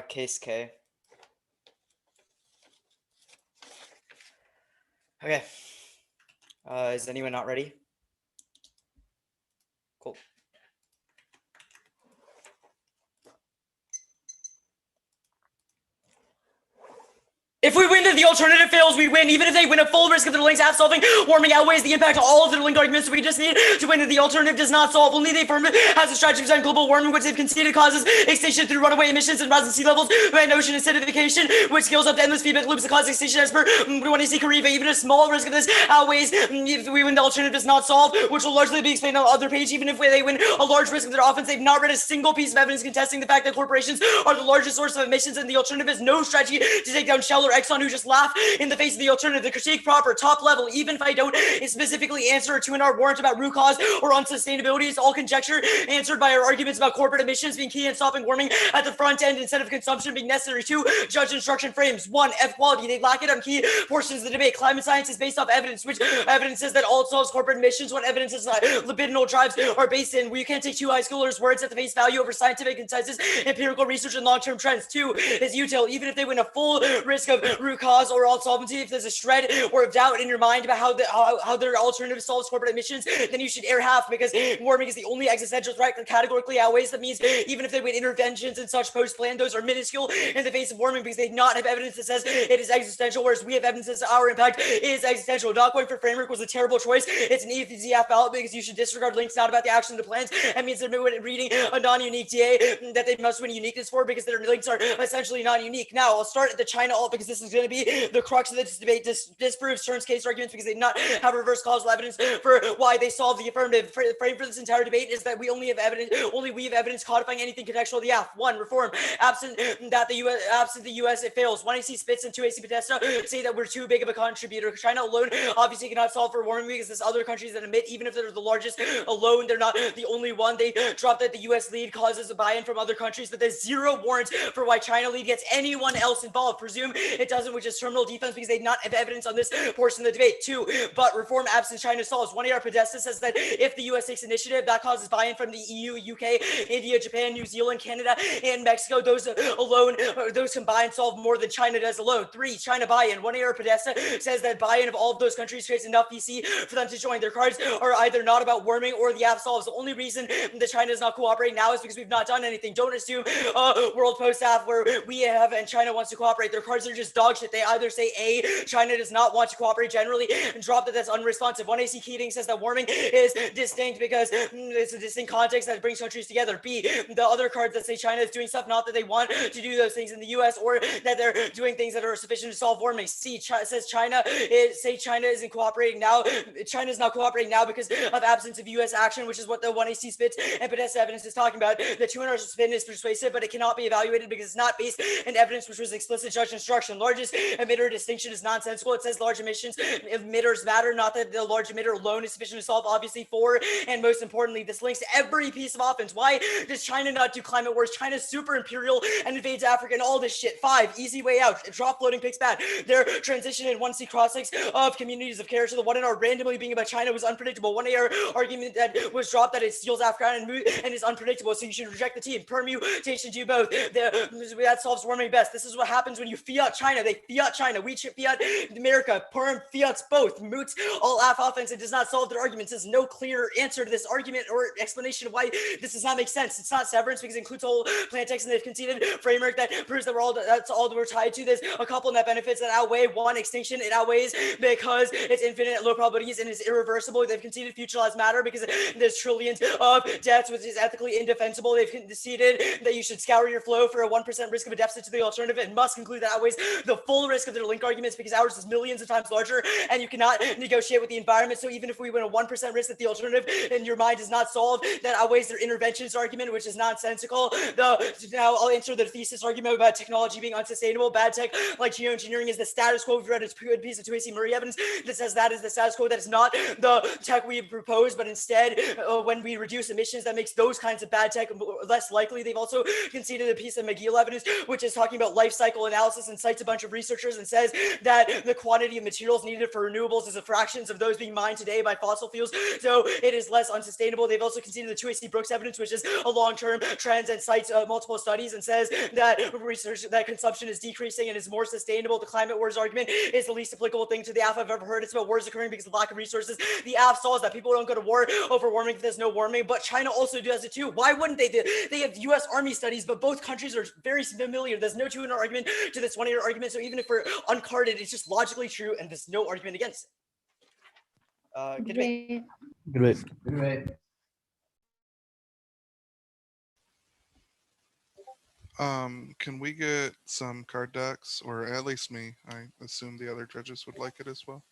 Case K. Okay. Is anyone not ready? Cool. If we win, then the alternative fails, we win. Even if they win, a full risk of their links half solving warming outweighs the impact of all of their linked arguments. So we just need to win that the alternative does not solve. Only the affirmative has a strategy to prevent global warming, which they've conceded causes extinction through runaway emissions and rising sea levels, by ocean acidification, which scales up to endless feedback loops that cause extinction as per when you see Kariba. Even a small risk of this outweighs if we win, the alternative does not solve, which will largely be explained on the other page. Even if they win a large risk of their offense, they've not read a single piece of evidence contesting the fact that corporations are the largest source of emissions, and the alternative is no strategy to take down Shell or Exxon, who just laugh in the face of the alternative. The critique proper, top level, even if I don't specifically answer to our warrant about root cause or unsustainability, it's all conjecture answered by our arguments about corporate emissions being key in stopping warming at the front end instead of consumption being necessary. 2, judge instruction frames. 1, F quality. They lack it on key portions of the debate. Climate science is based off evidence, which evidence says that all solves corporate emissions. What evidence is libidinal drives are based in? We can't take 2 high schoolers' words at the face value over scientific consensus, empirical research, and long-term trends. 2 is util. Even if they win a full risk of root cause or all solvency, if there's a shred or of doubt in your mind about how their alternative solves corporate emissions, then you should air half, because warming is the only existential threat that categorically outweighs. That means even if they win interventions and such post-plan, those are minuscule in the face of warming, because they do not have evidence that says it is existential, whereas we have evidence that our impact is existential. Not going for framework was a terrible choice. It's an easy half ballot, because you should disregard links not about the action of the plans. That means they're reading a non-unique DA that they must win uniqueness for, because their links are essentially non-unique. Now, I'll start at the China alt, because this is going to be the crux of this debate. Disproves Stern's case arguments, because they do not have reverse causal evidence for why they solve the affirmative. Frame for this entire debate is that we have evidence codifying anything contextual. The F. 1, reform. Absent the US, it fails. 1 AC Spitz and 2 AC Podesta say that we're too big of a contributor. China alone obviously cannot solve for warming, because there's other countries that emit, even if they're the largest alone, they're not the only one. They drop that the US lead causes a buy-in from other countries, but there's zero warrants for why China lead gets anyone else involved. Presume it doesn't, which is terminal defense, because they do not have evidence on this portion of the debate. 2, but reform absent China solves. 1 AR Podesta says that if the US takes initiative, that causes buy-in from the EU, UK, India, Japan, New Zealand, Canada, and Mexico. Those alone, those combined solve more than China does alone. 3, China buy-in. 1 AR Podesta says that buy-in of all of those countries creates enough VC for them to join. Their cards are either not about warming or the app solves. The only reason that China is not cooperating now is because we've not done anything. Don't assume world post-app where we have and China wants to cooperate. Their cards are just dog shit. They either say A, China does not want to cooperate generally, and drop that's unresponsive. 1 AC Keating says that warming is distinct because it's a distinct context that brings countries together. B, the other cards that say China is doing stuff, not that they want to do those things in the US or that they're doing things that are sufficient to solve warming. C, says China isn't cooperating now. China is not cooperating now because of absence of US action, which is what the 1 AC Spitz and Podesta evidence is talking about. The 200 spin is persuasive, but it cannot be evaluated because it's not based in evidence, which was explicit judge instruction. Largest emitter distinction is nonsensical. It says large emitters matter, not that the large emitter alone is sufficient to solve. Obviously, 4, and most importantly, this links to every piece of offense. Why does China not do climate wars? China's super imperial and invades Africa and all this shit. 5, easy way out. Drop floating pigs bad. Their transition in 1C cross-links of communities of care to the 1NR randomly being about China was unpredictable. 1AR argument that was dropped that it steals Africa and is unpredictable, so you should reject the team. Permutation do both. That solves warming best. This is what happens when you fiat China. They fiat China. We fiat America. Perm fiats both. Moots all half offense. It does not solve their arguments. There's no clear answer to this argument or explanation of why this does not make sense. It's not severance because it includes whole plan text and they've conceded framework that proves that that's all that we're tied to. There's a couple net benefits that outweigh. 1, extinction. It outweighs because it's infinite at low probabilities and is irreversible. They've conceded futuralized matter because there's trillions of deaths, which is ethically indefensible. They've conceded that you should scour your flow for a 1% risk of a deficit to the alternative and must conclude that outweighs the full risk of their link arguments because ours is millions of times larger and you cannot negotiate with the environment. So even if we win a 1% risk that the alternative in your mind is not solved, that outweighs their interventions argument, which is nonsensical. Now I'll answer the thesis argument about technology being unsustainable. Bad tech like geoengineering is the status quo. We've read a good piece of 2AC Murray evidence that says that is the status quo. That is not the tech we proposed, but instead when we reduce emissions, that makes those kinds of bad tech less likely. They've also conceded a piece of McGill evidence, which is talking about life cycle analysis and cites a bunch of researchers and says that the quantity of materials needed for renewables is a fraction of those being mined today by fossil fuels. So it is less unsustainable. They've also conceded the 2AC Brooks evidence, which is a long-term trend and cites multiple studies and says that research that consumption is decreasing and is more sustainable. The climate wars argument is the least applicable thing to the AF I've ever heard. It's about wars occurring because of lack of resources. The AF solves that people don't go to war over warming if there's no warming, but China also does it too. Why wouldn't they? They have US Army studies, but both countries are very familiar. There's no 200 argument to this 1 year argument. So even if we're uncarded, it's just logically true, and there's no argument against it. Good debate. Great. Great. Can we get some card decks, or at least me? I assume the other judges would like it as well.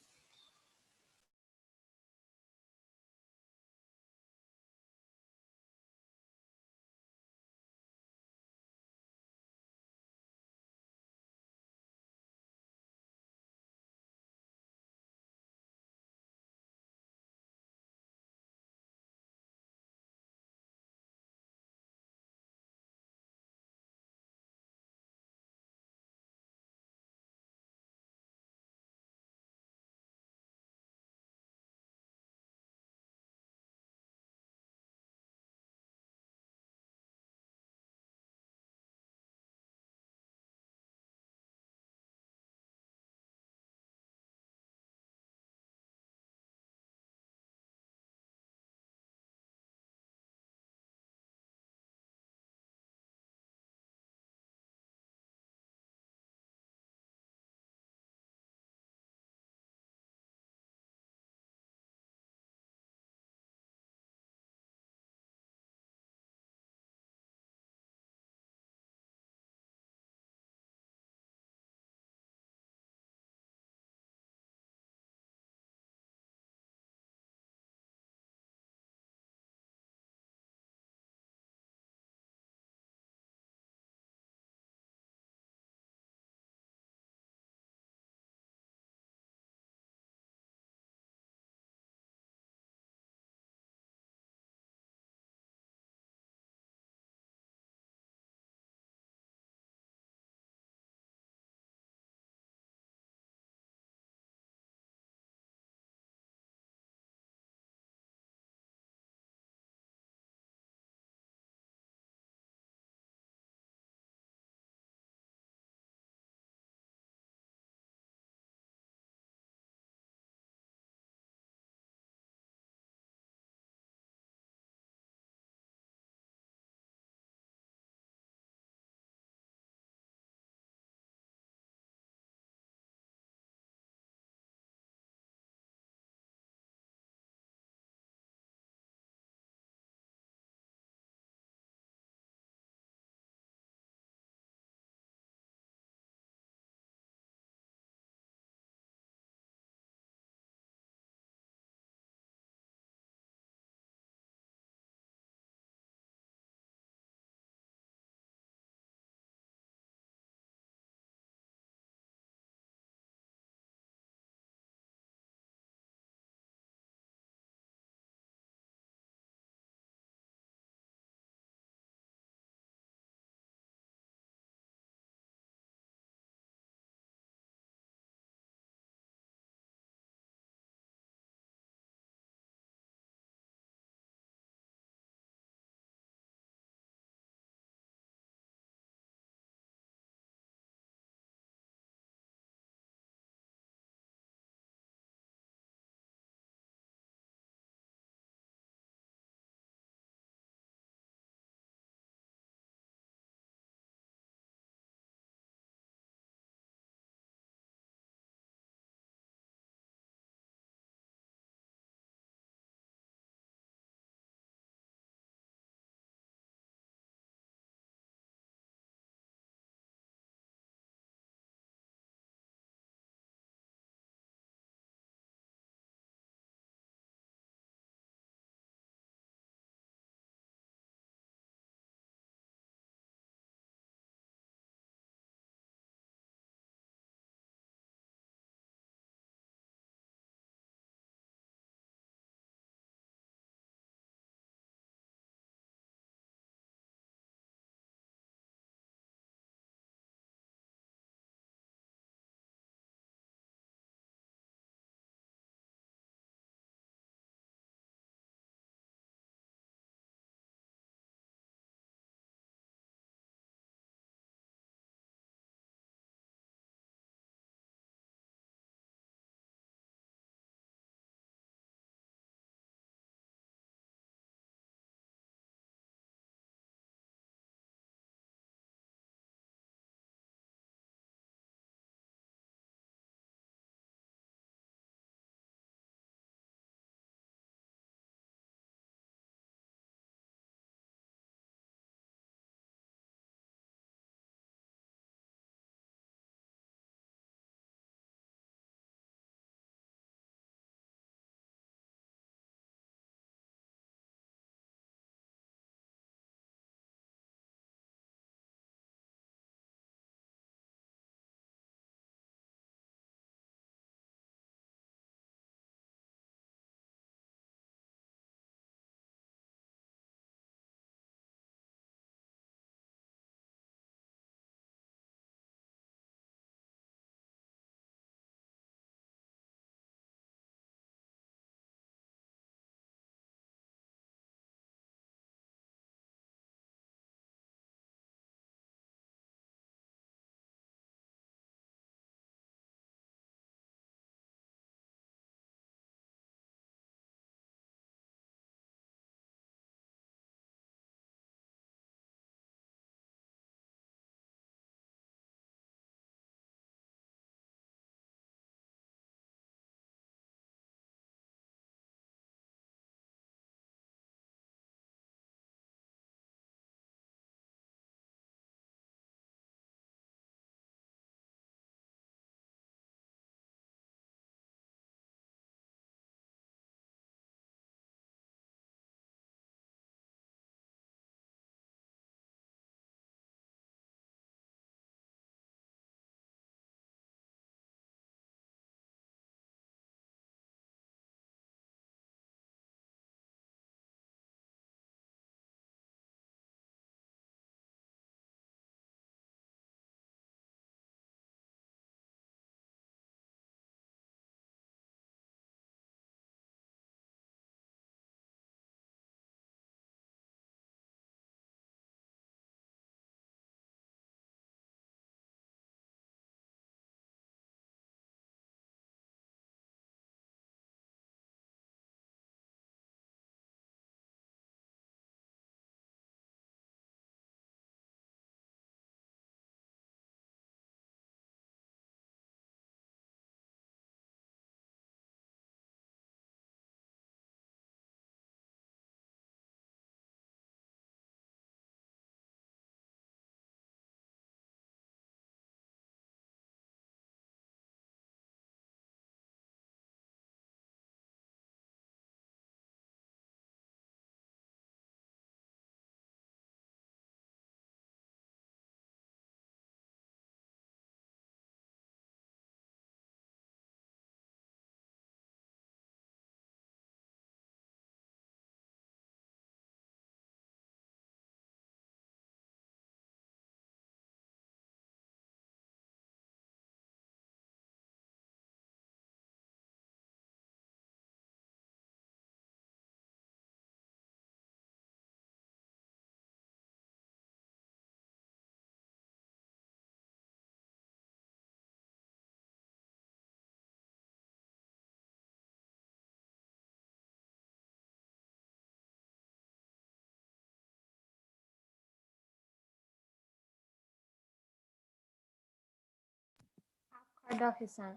Card doc is sent.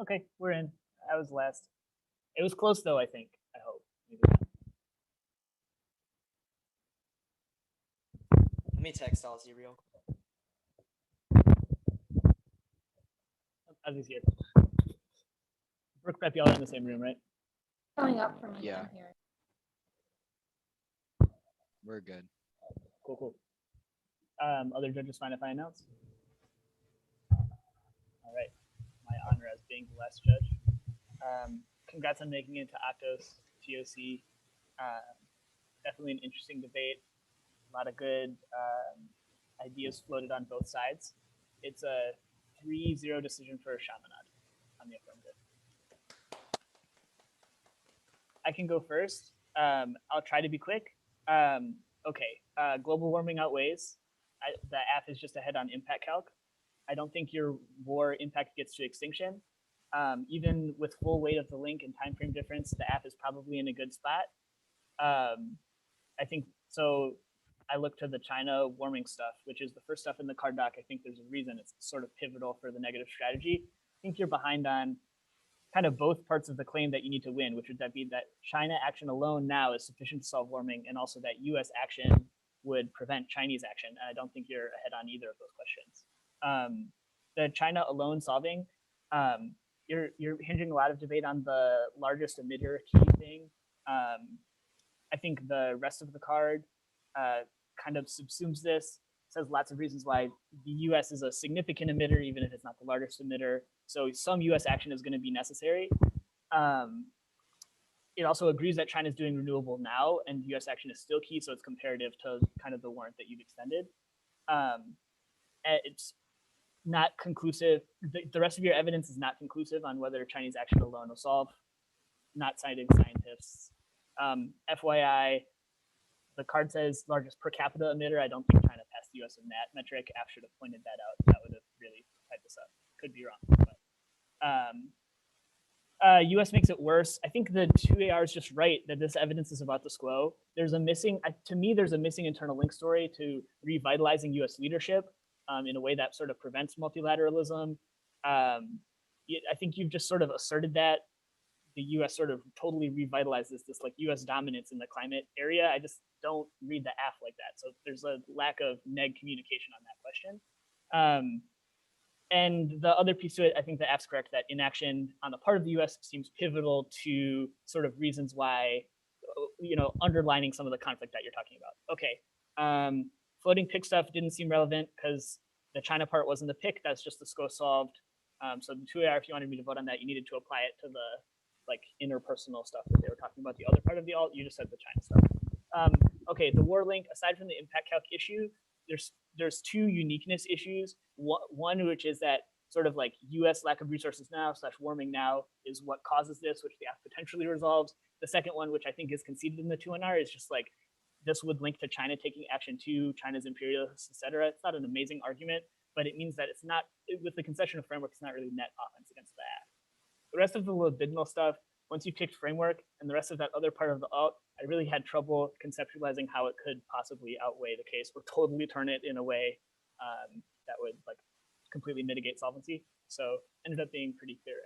Okay, we're in. I was last. It was close though, I think. I hope. Maybe not. Let me text Ozzy real quick. Ozzy's here. Brooke Prep, y'all are in the same room, right? Coming up for me. Yeah. I'm here. We're good. Cool. Other judges fine if I announce? All right. My honor as being the last judge. Congrats on making it to Octas, TOC. Definitely an interesting debate. A lot of good ideas floated on both sides. It's a 3-0 decision for Chaminade on the affirmative. I can go first. I'll try to be quick. Okay, global warming outweighs. The AF is just ahead on impact calc. I don't think your war impact gets to extinction. Even with full weight of the link and time frame difference, the AF is probably in a good spot. I think so. I look to the China warming stuff, which is the first stuff in the card doc. I think there's a reason it's sort of pivotal for the negative strategy. I think you're behind on kind of both parts of the claim that you need to win, which would that be that China action alone now is sufficient to solve warming, and also that US action would prevent Chinese action. And I don't think you're ahead on either of those questions. The China alone solving, you're hinging a lot of debate on the largest emitter key thing. I think the rest of the card kind of subsumes this, says lots of reasons why the US is a significant emitter, even if it's not the largest emitter. So some US action is going to be necessary. It also agrees that China is doing renewable now and US action is still key. So it's comparative to kind of the warrant that you've extended. It's not conclusive. The rest of your evidence is not conclusive on whether Chinese action alone will solve, not citing scientists. FYI, the card says largest per capita emitter. I don't think China passed the US in that metric. AF should have pointed that out. That would have really tied this up. Could be wrong. But, US makes it worse. I think the 2AR is just right that this evidence is about the SCLO. There's a missing, to me, there's a missing internal link story to revitalizing US leadership in a way that sort of prevents multilateralism. I think you've just sort of asserted that the US sort of totally revitalizes this like US dominance in the climate area. I just don't read the AF like that. So there's a lack of neg communication on that question. And the other piece to it, I think the AF's correct that inaction on the part of the US seems pivotal to sort of reasons why, underlining some of the conflict that you're talking about. Okay, floating pick stuff didn't seem relevant because the China part wasn't the pick, that's just the SCO solved. So the 2AR, if you wanted me to vote on that, you needed to apply it to the like interpersonal stuff that they were talking about. The other part of the alt, you just said the China stuff. Okay, the war link, aside from the impact calc issue, there's two uniqueness issues. One, which is that sort of like US lack of resources now / warming now is what causes this, which the AF potentially resolves. The second one, which I think is conceded in the 2NR, is just like, this would link to China taking action too, China's imperialists, etc. It's not an amazing argument, but it means that it's not, with the concession of framework, it's not really net offense against the AF. The rest of the libidinal stuff, once you picked framework and the rest of that other part of the alt, I really had trouble conceptualizing how it could possibly outweigh the case or totally turn it in a way that would like completely mitigate solvency. So ended up being pretty clear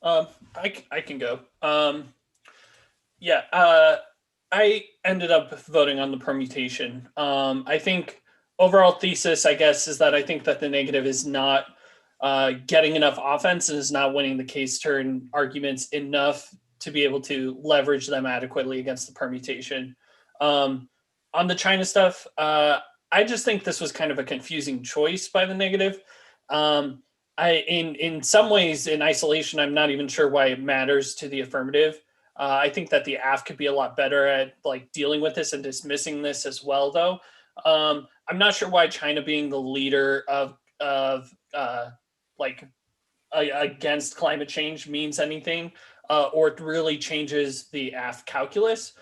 after. I can go. I ended up voting on the permutation. I think overall thesis, I guess, is that I think that the negative is not getting enough offense and is not winning the case turn arguments enough to be able to leverage them adequately against the permutation. On the China stuff, I just think this was kind of a confusing choice by the negative. In some ways, in isolation, I'm not even sure why it matters to the affirmative. I think that the AF could be a lot better at like dealing with this and dismissing this as well, though. I'm not sure why China being the leader of against climate change means anything, or it really changes the AF calculus.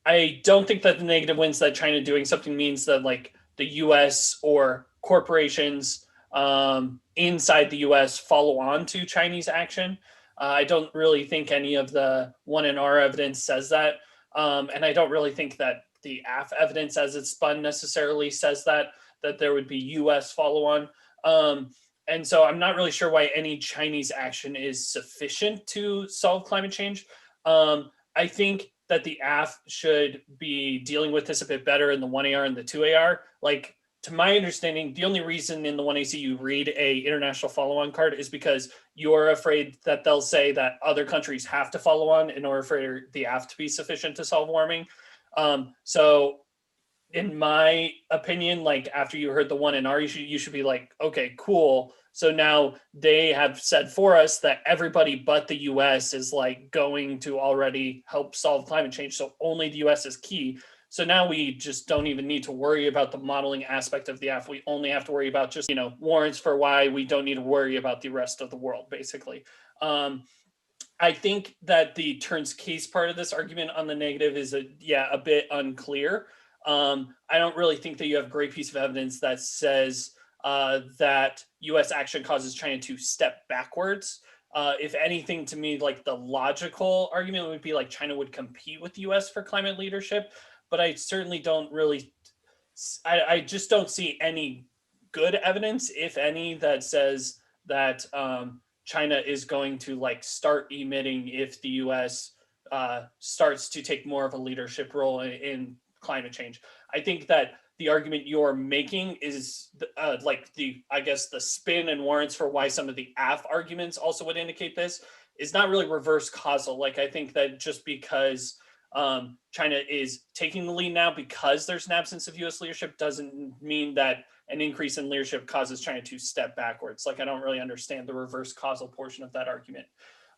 I don't think that the negative wins that China doing something means that like the US or corporations inside the US follow on to Chinese action. I don't really think any of the 1NR evidence says that. And I don't really think that the AF evidence as it's spun necessarily says that. that there would be US follow-on. And so I'm not really sure why any Chinese action is sufficient to solve climate change. I think that the AF should be dealing with this a bit better in the 1AR and the 2AR. Like, to my understanding, the only reason in the 1AC you read a international follow-on card is because you're afraid that they'll say that other countries have to follow on in order for the AF to be sufficient to solve warming. So in my opinion, like after you heard the 1NR, you should be like, okay, cool. So now they have said for us that everybody but the US is like going to already help solve climate change. So only the US is key. So now we just don't even need to worry about the modeling aspect of the AF. We only have to worry about just, warrants for why we don't need to worry about the rest of the world, basically. I think that the turns case part of this argument on the negative is a bit unclear. I don't really think that you have a great piece of evidence that says that US action causes China to step backwards. If anything, to me, like the logical argument would be like China would compete with the US for climate leadership. But I certainly don't really, I just don't see any good evidence, if any, that says that China is going to like start emitting if the US starts to take more of a leadership role in climate change. I think that the argument you're making is like the spin and warrants for why some of the AF arguments also would indicate this is not really reverse causal. Like, I think that just because China is taking the lead now because there's an absence of US leadership doesn't mean that an increase in leadership causes China to step backwards. Like, I don't really understand the reverse causal portion of that argument.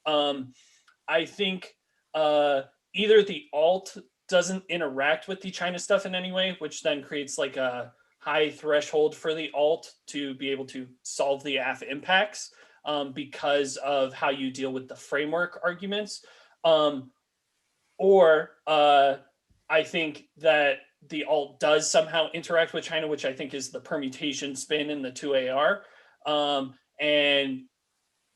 I think either the alt doesn't interact with the China stuff in any way, which then creates like a high threshold for the alt to be able to solve the AF impacts because of how you deal with the framework arguments. Or I think that the alt does somehow interact with China, which I think is the permutation spin in the 2AR, and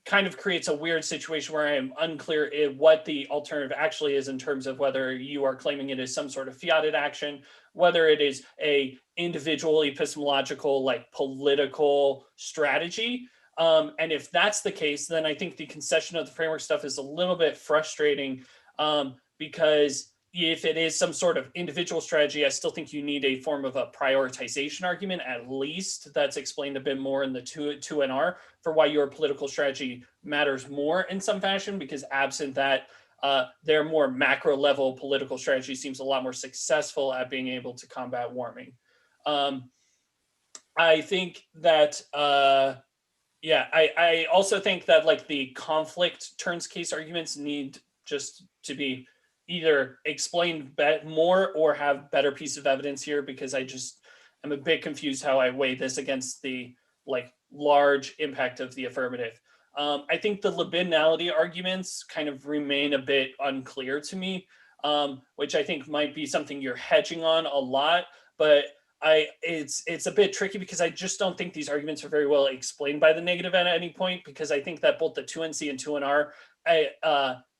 kind of creates a weird situation where I am unclear what the alternative actually is in terms of whether you are claiming it as some sort of fiated action, whether it is a individual epistemological, like political strategy. And if that's the case, then I think the concession of the framework stuff is a little bit frustrating because if it is some sort of individual strategy, I still think you need a form of a prioritization argument, at least, that's explained a bit more in the 2NR for why your political strategy matters more in some fashion, because absent that, their more macro level political strategy seems a lot more successful at being able to combat warming. I think that, I also think that like the conflict turns case arguments need just to be either explain more or have better piece of evidence here, because I just am a bit confused how I weigh this against the like large impact of the affirmative. I think the libidinality arguments kind of remain a bit unclear to me, which I think might be something you're hedging on a lot, but it's a bit tricky because I just don't think these arguments are very well explained by the negative at any point, because I think that both the 2NC and 2NR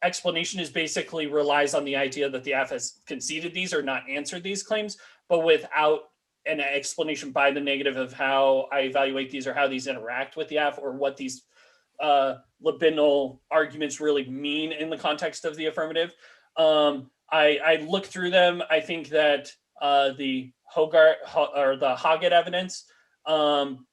explanation is basically relies on the idea that the AF has conceded these or not answered these claims, but without an explanation by the negative of how I evaluate these or how these interact with the AF or what these libidinal arguments really mean in the context of the affirmative. I look through them. I think that the Hogarth or the Hoggett evidence, I'm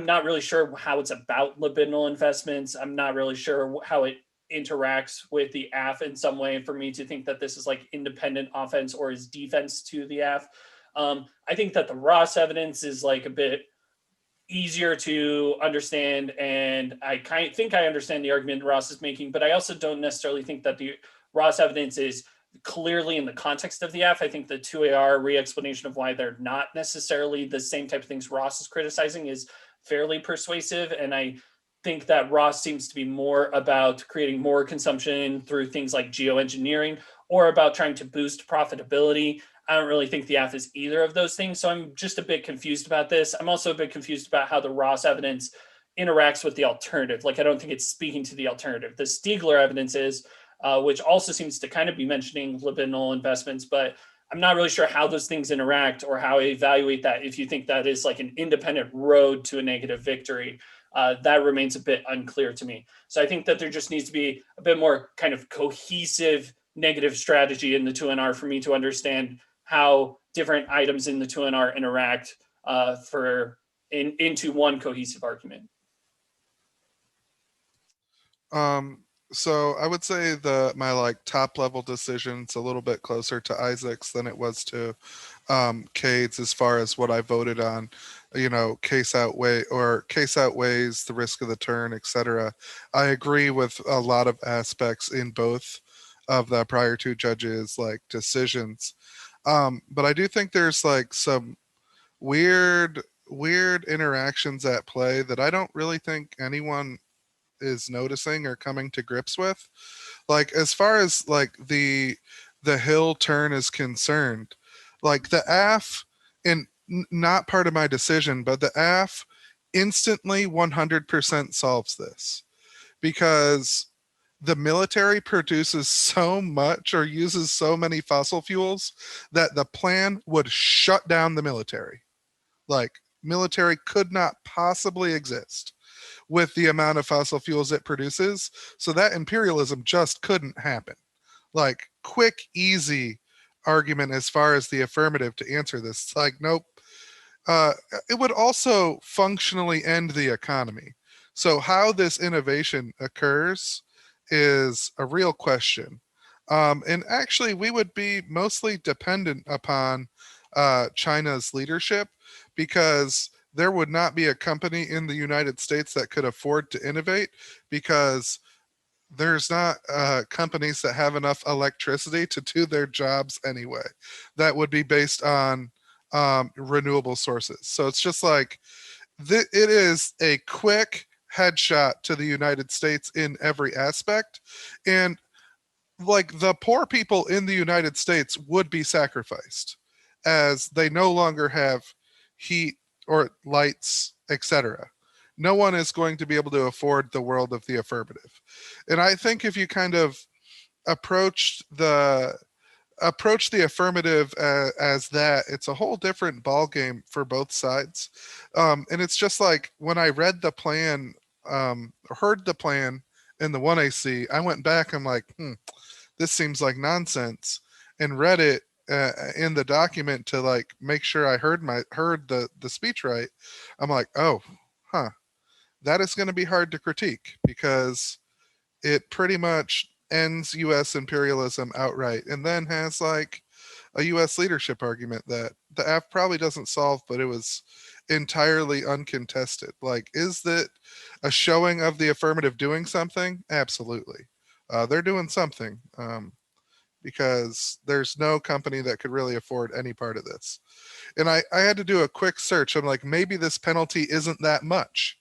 not really sure how it's about libidinal investments. I'm not really sure how it interacts with the AF in some way for me to think that this is like independent offense or is defense to the AF. I think that the Ross evidence is like a bit easier to understand, and I think I understand the argument Ross is making, but I also don't necessarily think that the Ross evidence is clearly in the context of the AF. I think the 2AR re-explanation of why they're not necessarily the same type of things Ross is criticizing is fairly persuasive, and I think that Ross seems to be more about creating more consumption through things like geoengineering or about trying to boost profitability. I don't really think the AF is either of those things. So I'm just a bit confused about this. I'm also a bit confused about how the Ross evidence interacts with the alternative. Like, I don't think it's speaking to the alternative. The Stiegler evidence is, which also seems to kind of be mentioning libidinal investments, but I'm not really sure how those things interact or how I evaluate that. If you think that is like an independent road to a negative victory, that remains a bit unclear to me. So I think that there just needs to be a bit more kind of cohesive negative strategy in the 2NR for me to understand how different items in the 2NR interact into one cohesive argument. So I would say my like top level decision's a little bit closer to Isaac's than it was to Cade's as far as what I voted on. You know, case outweighs the risk of the turn, etc. I agree with a lot of aspects in both of the prior two judges' like decisions. But I do think there's like some weird interactions at play that I don't really think anyone is noticing or coming to grips with. Like as far as like the hill turn is concerned, like the AF, and not part of my decision, but the AF instantly 100% solves this, because the military produces so much or uses so many fossil fuels that the plan would shut down the military. Like military could not possibly exist with the amount of fossil fuels it produces. So that imperialism just couldn't happen. Like quick, easy argument as far as the affirmative to answer this. It's like, nope. It would also functionally end the economy. So how this innovation occurs is a real question. And actually, we would be mostly dependent upon China's leadership, because there would not be a company in the United States that could afford to innovate, because there's not companies that have enough electricity to do their jobs anyway. That would be based on renewable sources. So it's just like, it is a quick headshot to the United States in every aspect. And like the poor people in the United States would be sacrificed, as they no longer have heat or lights, etc. No one is going to be able to afford the world of the affirmative. And I think if you kind of approach the affirmative as that, it's a whole different ball game for both sides. And it's just like when I read the plan, heard the plan in the 1AC, I went back, I'm like, this seems like nonsense, and read it in the document to like make sure I heard the speech right. I'm like, oh, that is going to be hard to critique, because it pretty much ends US imperialism outright, and then has like a US leadership argument that the AF probably doesn't solve, but it was entirely uncontested. Like, is that a showing of the affirmative doing something? Absolutely. They're doing something. Because there's no company that could really afford any part of this. And I had to do a quick search. I'm like, maybe this penalty isn't that much.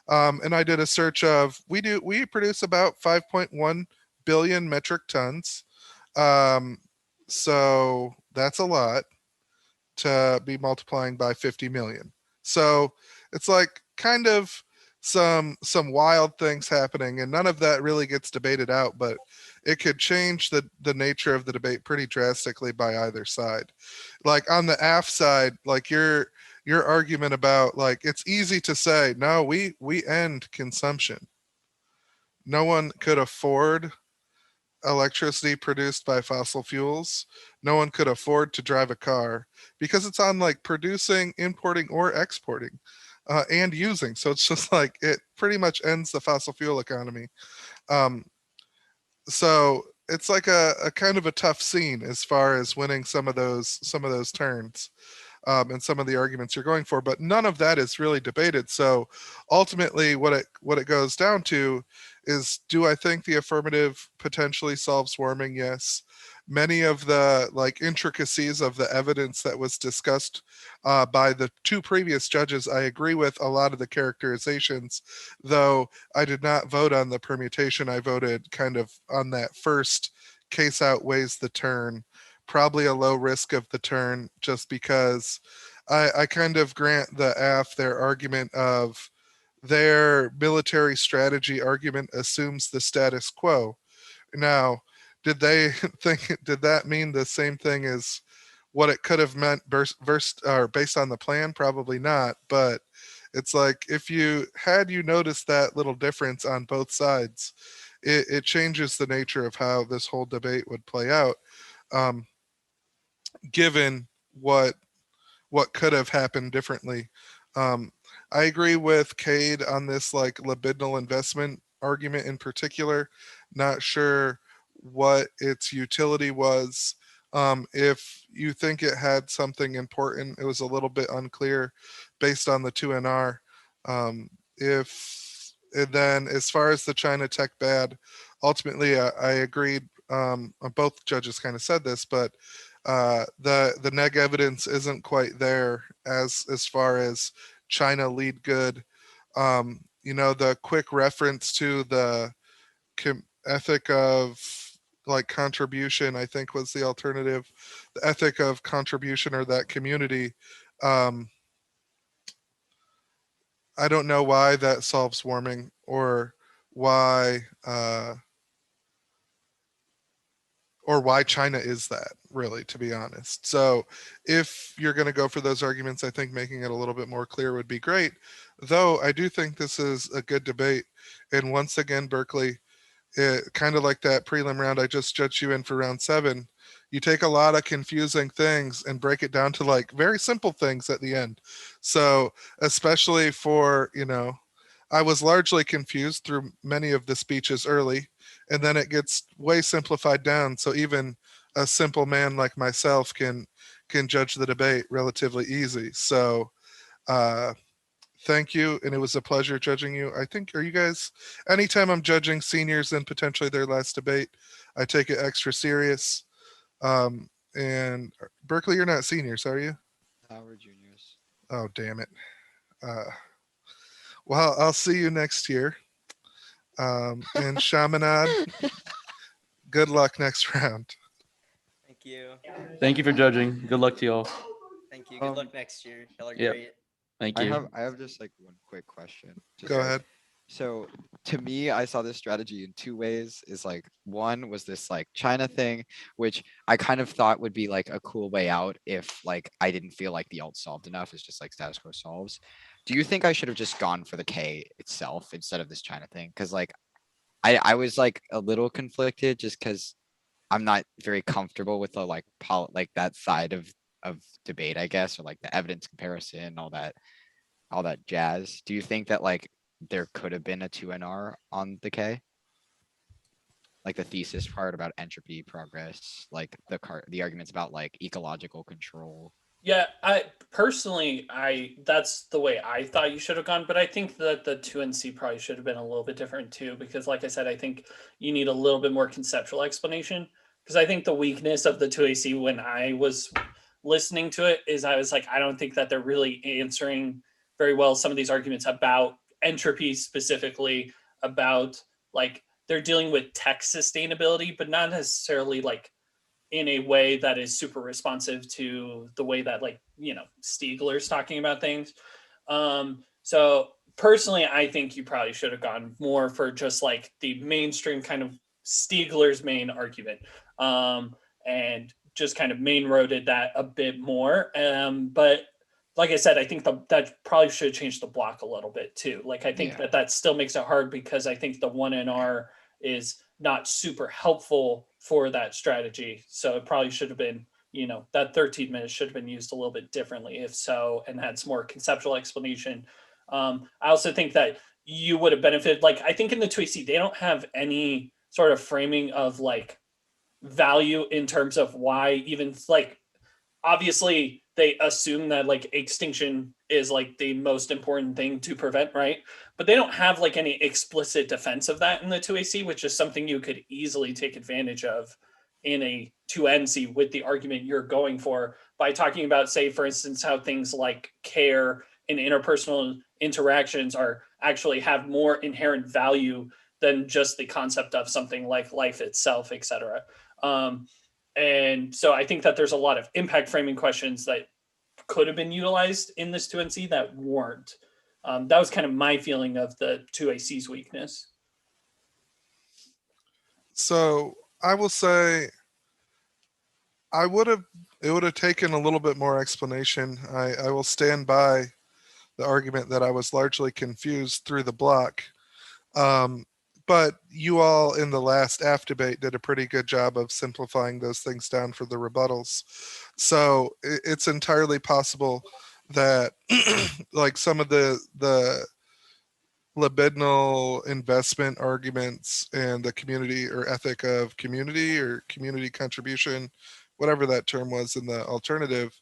And I did a search of, we produce about 5.1 billion metric tons. So that's a lot to be multiplying by 50 million. So it's like kind of some wild things happening, and none of that really gets debated out, but it could change the nature of the debate pretty drastically by either side. Like on the AF side, like your argument about like, it's easy to say, no, we end consumption. No one could afford electricity produced by fossil fuels. No one could afford to drive a car, because it's on like producing, importing, or exporting. And using. So it's just like, it pretty much ends the fossil fuel economy. So it's like a kind of a tough scene as far as winning some of those turns, and some of the arguments you're going for, but none of that is really debated. So ultimately what it goes down to is, do I think the affirmative potentially solves warming? Yes. Many of the like intricacies of the evidence that was discussed by the two previous judges, I agree with a lot of the characterizations, though I did not vote on the permutation. I voted kind of on that first case outweighs the turn, probably a low risk of the turn, just because I kind of grant the AF their argument of their military strategy argument assumes the status quo. Now, did they did that mean the same thing as what it could have meant or based on the plan, probably not. But it's like, if you noticed that little difference on both sides, it changes the nature of how this whole debate would play out, given what could have happened differently. Um, I agree with Cade on this like libidinal investment argument in particular. Not sure what its utility was. If you think it had something important, it was a little bit unclear based on the 2NR. And then as far as the China tech bad, ultimately I agreed. Both judges kind of said this, but the neg evidence isn't quite there as far as China lead good. The quick reference to the ethic of like contribution, I think was the alternative, the ethic of contribution or that community. I don't know why that solves warming or why China is that, really, to be honest. So if you're going to go for those arguments, I think making it a little bit more clear would be great. Though I do think this is a good debate. And once again, Berkeley, kind of like that prelim round I just judged you in for round 7, you take a lot of confusing things and break it down to like very simple things at the end. So especially for, I was largely confused through many of the speeches early, and then it gets way simplified down. So even a simple man like myself can judge the debate relatively easy. So thank you, and it was a pleasure judging you. I think, are you guys, anytime I'm judging seniors in potentially their last debate, I take it extra serious. And Berkeley, you're not seniors, are you? No, we're juniors. Oh, damn it. Well, I'll see you next year. And Chaminade, good luck next round. Thank you. Thank you for judging. Good luck to y'all. Thank you. Good luck next year. Y'all are Yep. great. Thank I you. have just like one quick question. Go ahead. So to me, I saw this strategy in 2 ways. Is like, one was this like China thing, which I kind of thought would be like a cool way out if like I didn't feel like the alt solved enough. It's just like status quo solves. Do you think I should have just gone for the K itself instead of this China thing? Because like I was like a little conflicted just because I'm not very comfortable with the like like that side of debate, I guess, or like the evidence comparison, all that jazz. Do you think that like there could have been a 2NR on the K? Like the thesis part about entropy progress, like the arguments about like ecological control. Yeah, I personally, that's the way I thought you should have gone, but I think that the 2NC probably should have been a little bit different too, because like I said, I think you need a little bit more conceptual explanation. Because I think the weakness of the 2AC when I was listening to it is I was like, I don't think that they're really answering very well some of these arguments about entropy specifically, about like they're dealing with tech sustainability, but not necessarily like in a way that is super responsive to the way that like, Stiegler's talking about things. So personally, I think you probably should have gone more for just like the mainstream kind of Stiegler's main argument, and just kind of main roaded that a bit more. But like I said, I think that probably should change the block a little bit too. Like I think that still makes it hard because I think the 1NR is not super helpful for that strategy. So it probably should have been, that 13 minutes should have been used a little bit differently if so, and had some more conceptual explanation. I also think that you would have benefited, like I think in the 2AC, they don't have any sort of framing of like value in terms of why even like, obviously they assume that like extinction is like the most important thing to prevent, right? But they don't have like any explicit defense of that in the 2AC, which is something you could easily take advantage of in a 2NC with the argument you're going for by talking about, say, for instance, how things like care and interpersonal interactions are actually have more inherent value than just the concept of something like life itself, et cetera. And so I think that there's a lot of impact framing questions that could have been utilized in this 2NC that weren't. That was kind of my feeling of the 2AC's weakness. So I will say I would have It would have taken a little bit more explanation. I will stand by the argument that I was largely confused through the block. But you all in the last AF debate did a pretty good job of simplifying those things down for the rebuttals. So it's entirely possible that like some of the libidinal investment arguments and the community or ethic of community or community contribution, whatever that term was in the alternative,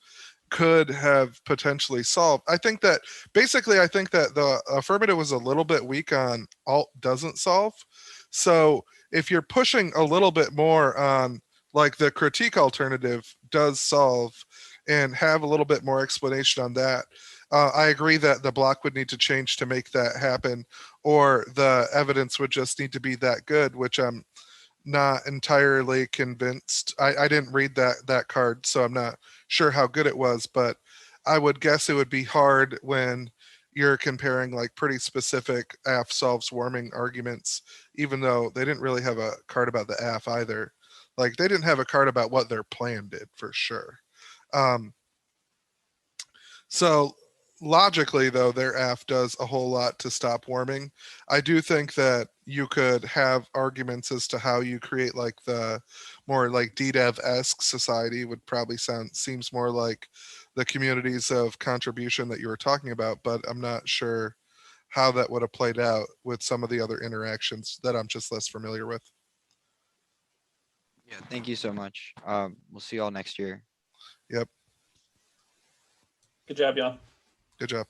could have potentially solved. I think that the affirmative was a little bit weak on alt doesn't solve. So if you're pushing a little bit more on like the critique alternative does solve and have a little bit more explanation on that, I agree that the block would need to change to make that happen, or the evidence would just need to be that good, which I'm not entirely convinced. I didn't read that card, so I'm not sure how good it was, but I would guess it would be hard when you're comparing like pretty specific AF solves warming arguments, even though they didn't really have a card about the AF either. Like they didn't have a card about what their plan did for sure. So logically though, their AF does a whole lot to stop warming. I do think that you could have arguments as to how you create like the more like DDEV-esque society would probably seems more like the communities of contribution that you were talking about, but I'm not sure how that would have played out with some of the other interactions that I'm just less familiar with. Yeah, thank you so much. We'll see you all next year. Yep. Good job, y'all. Good job.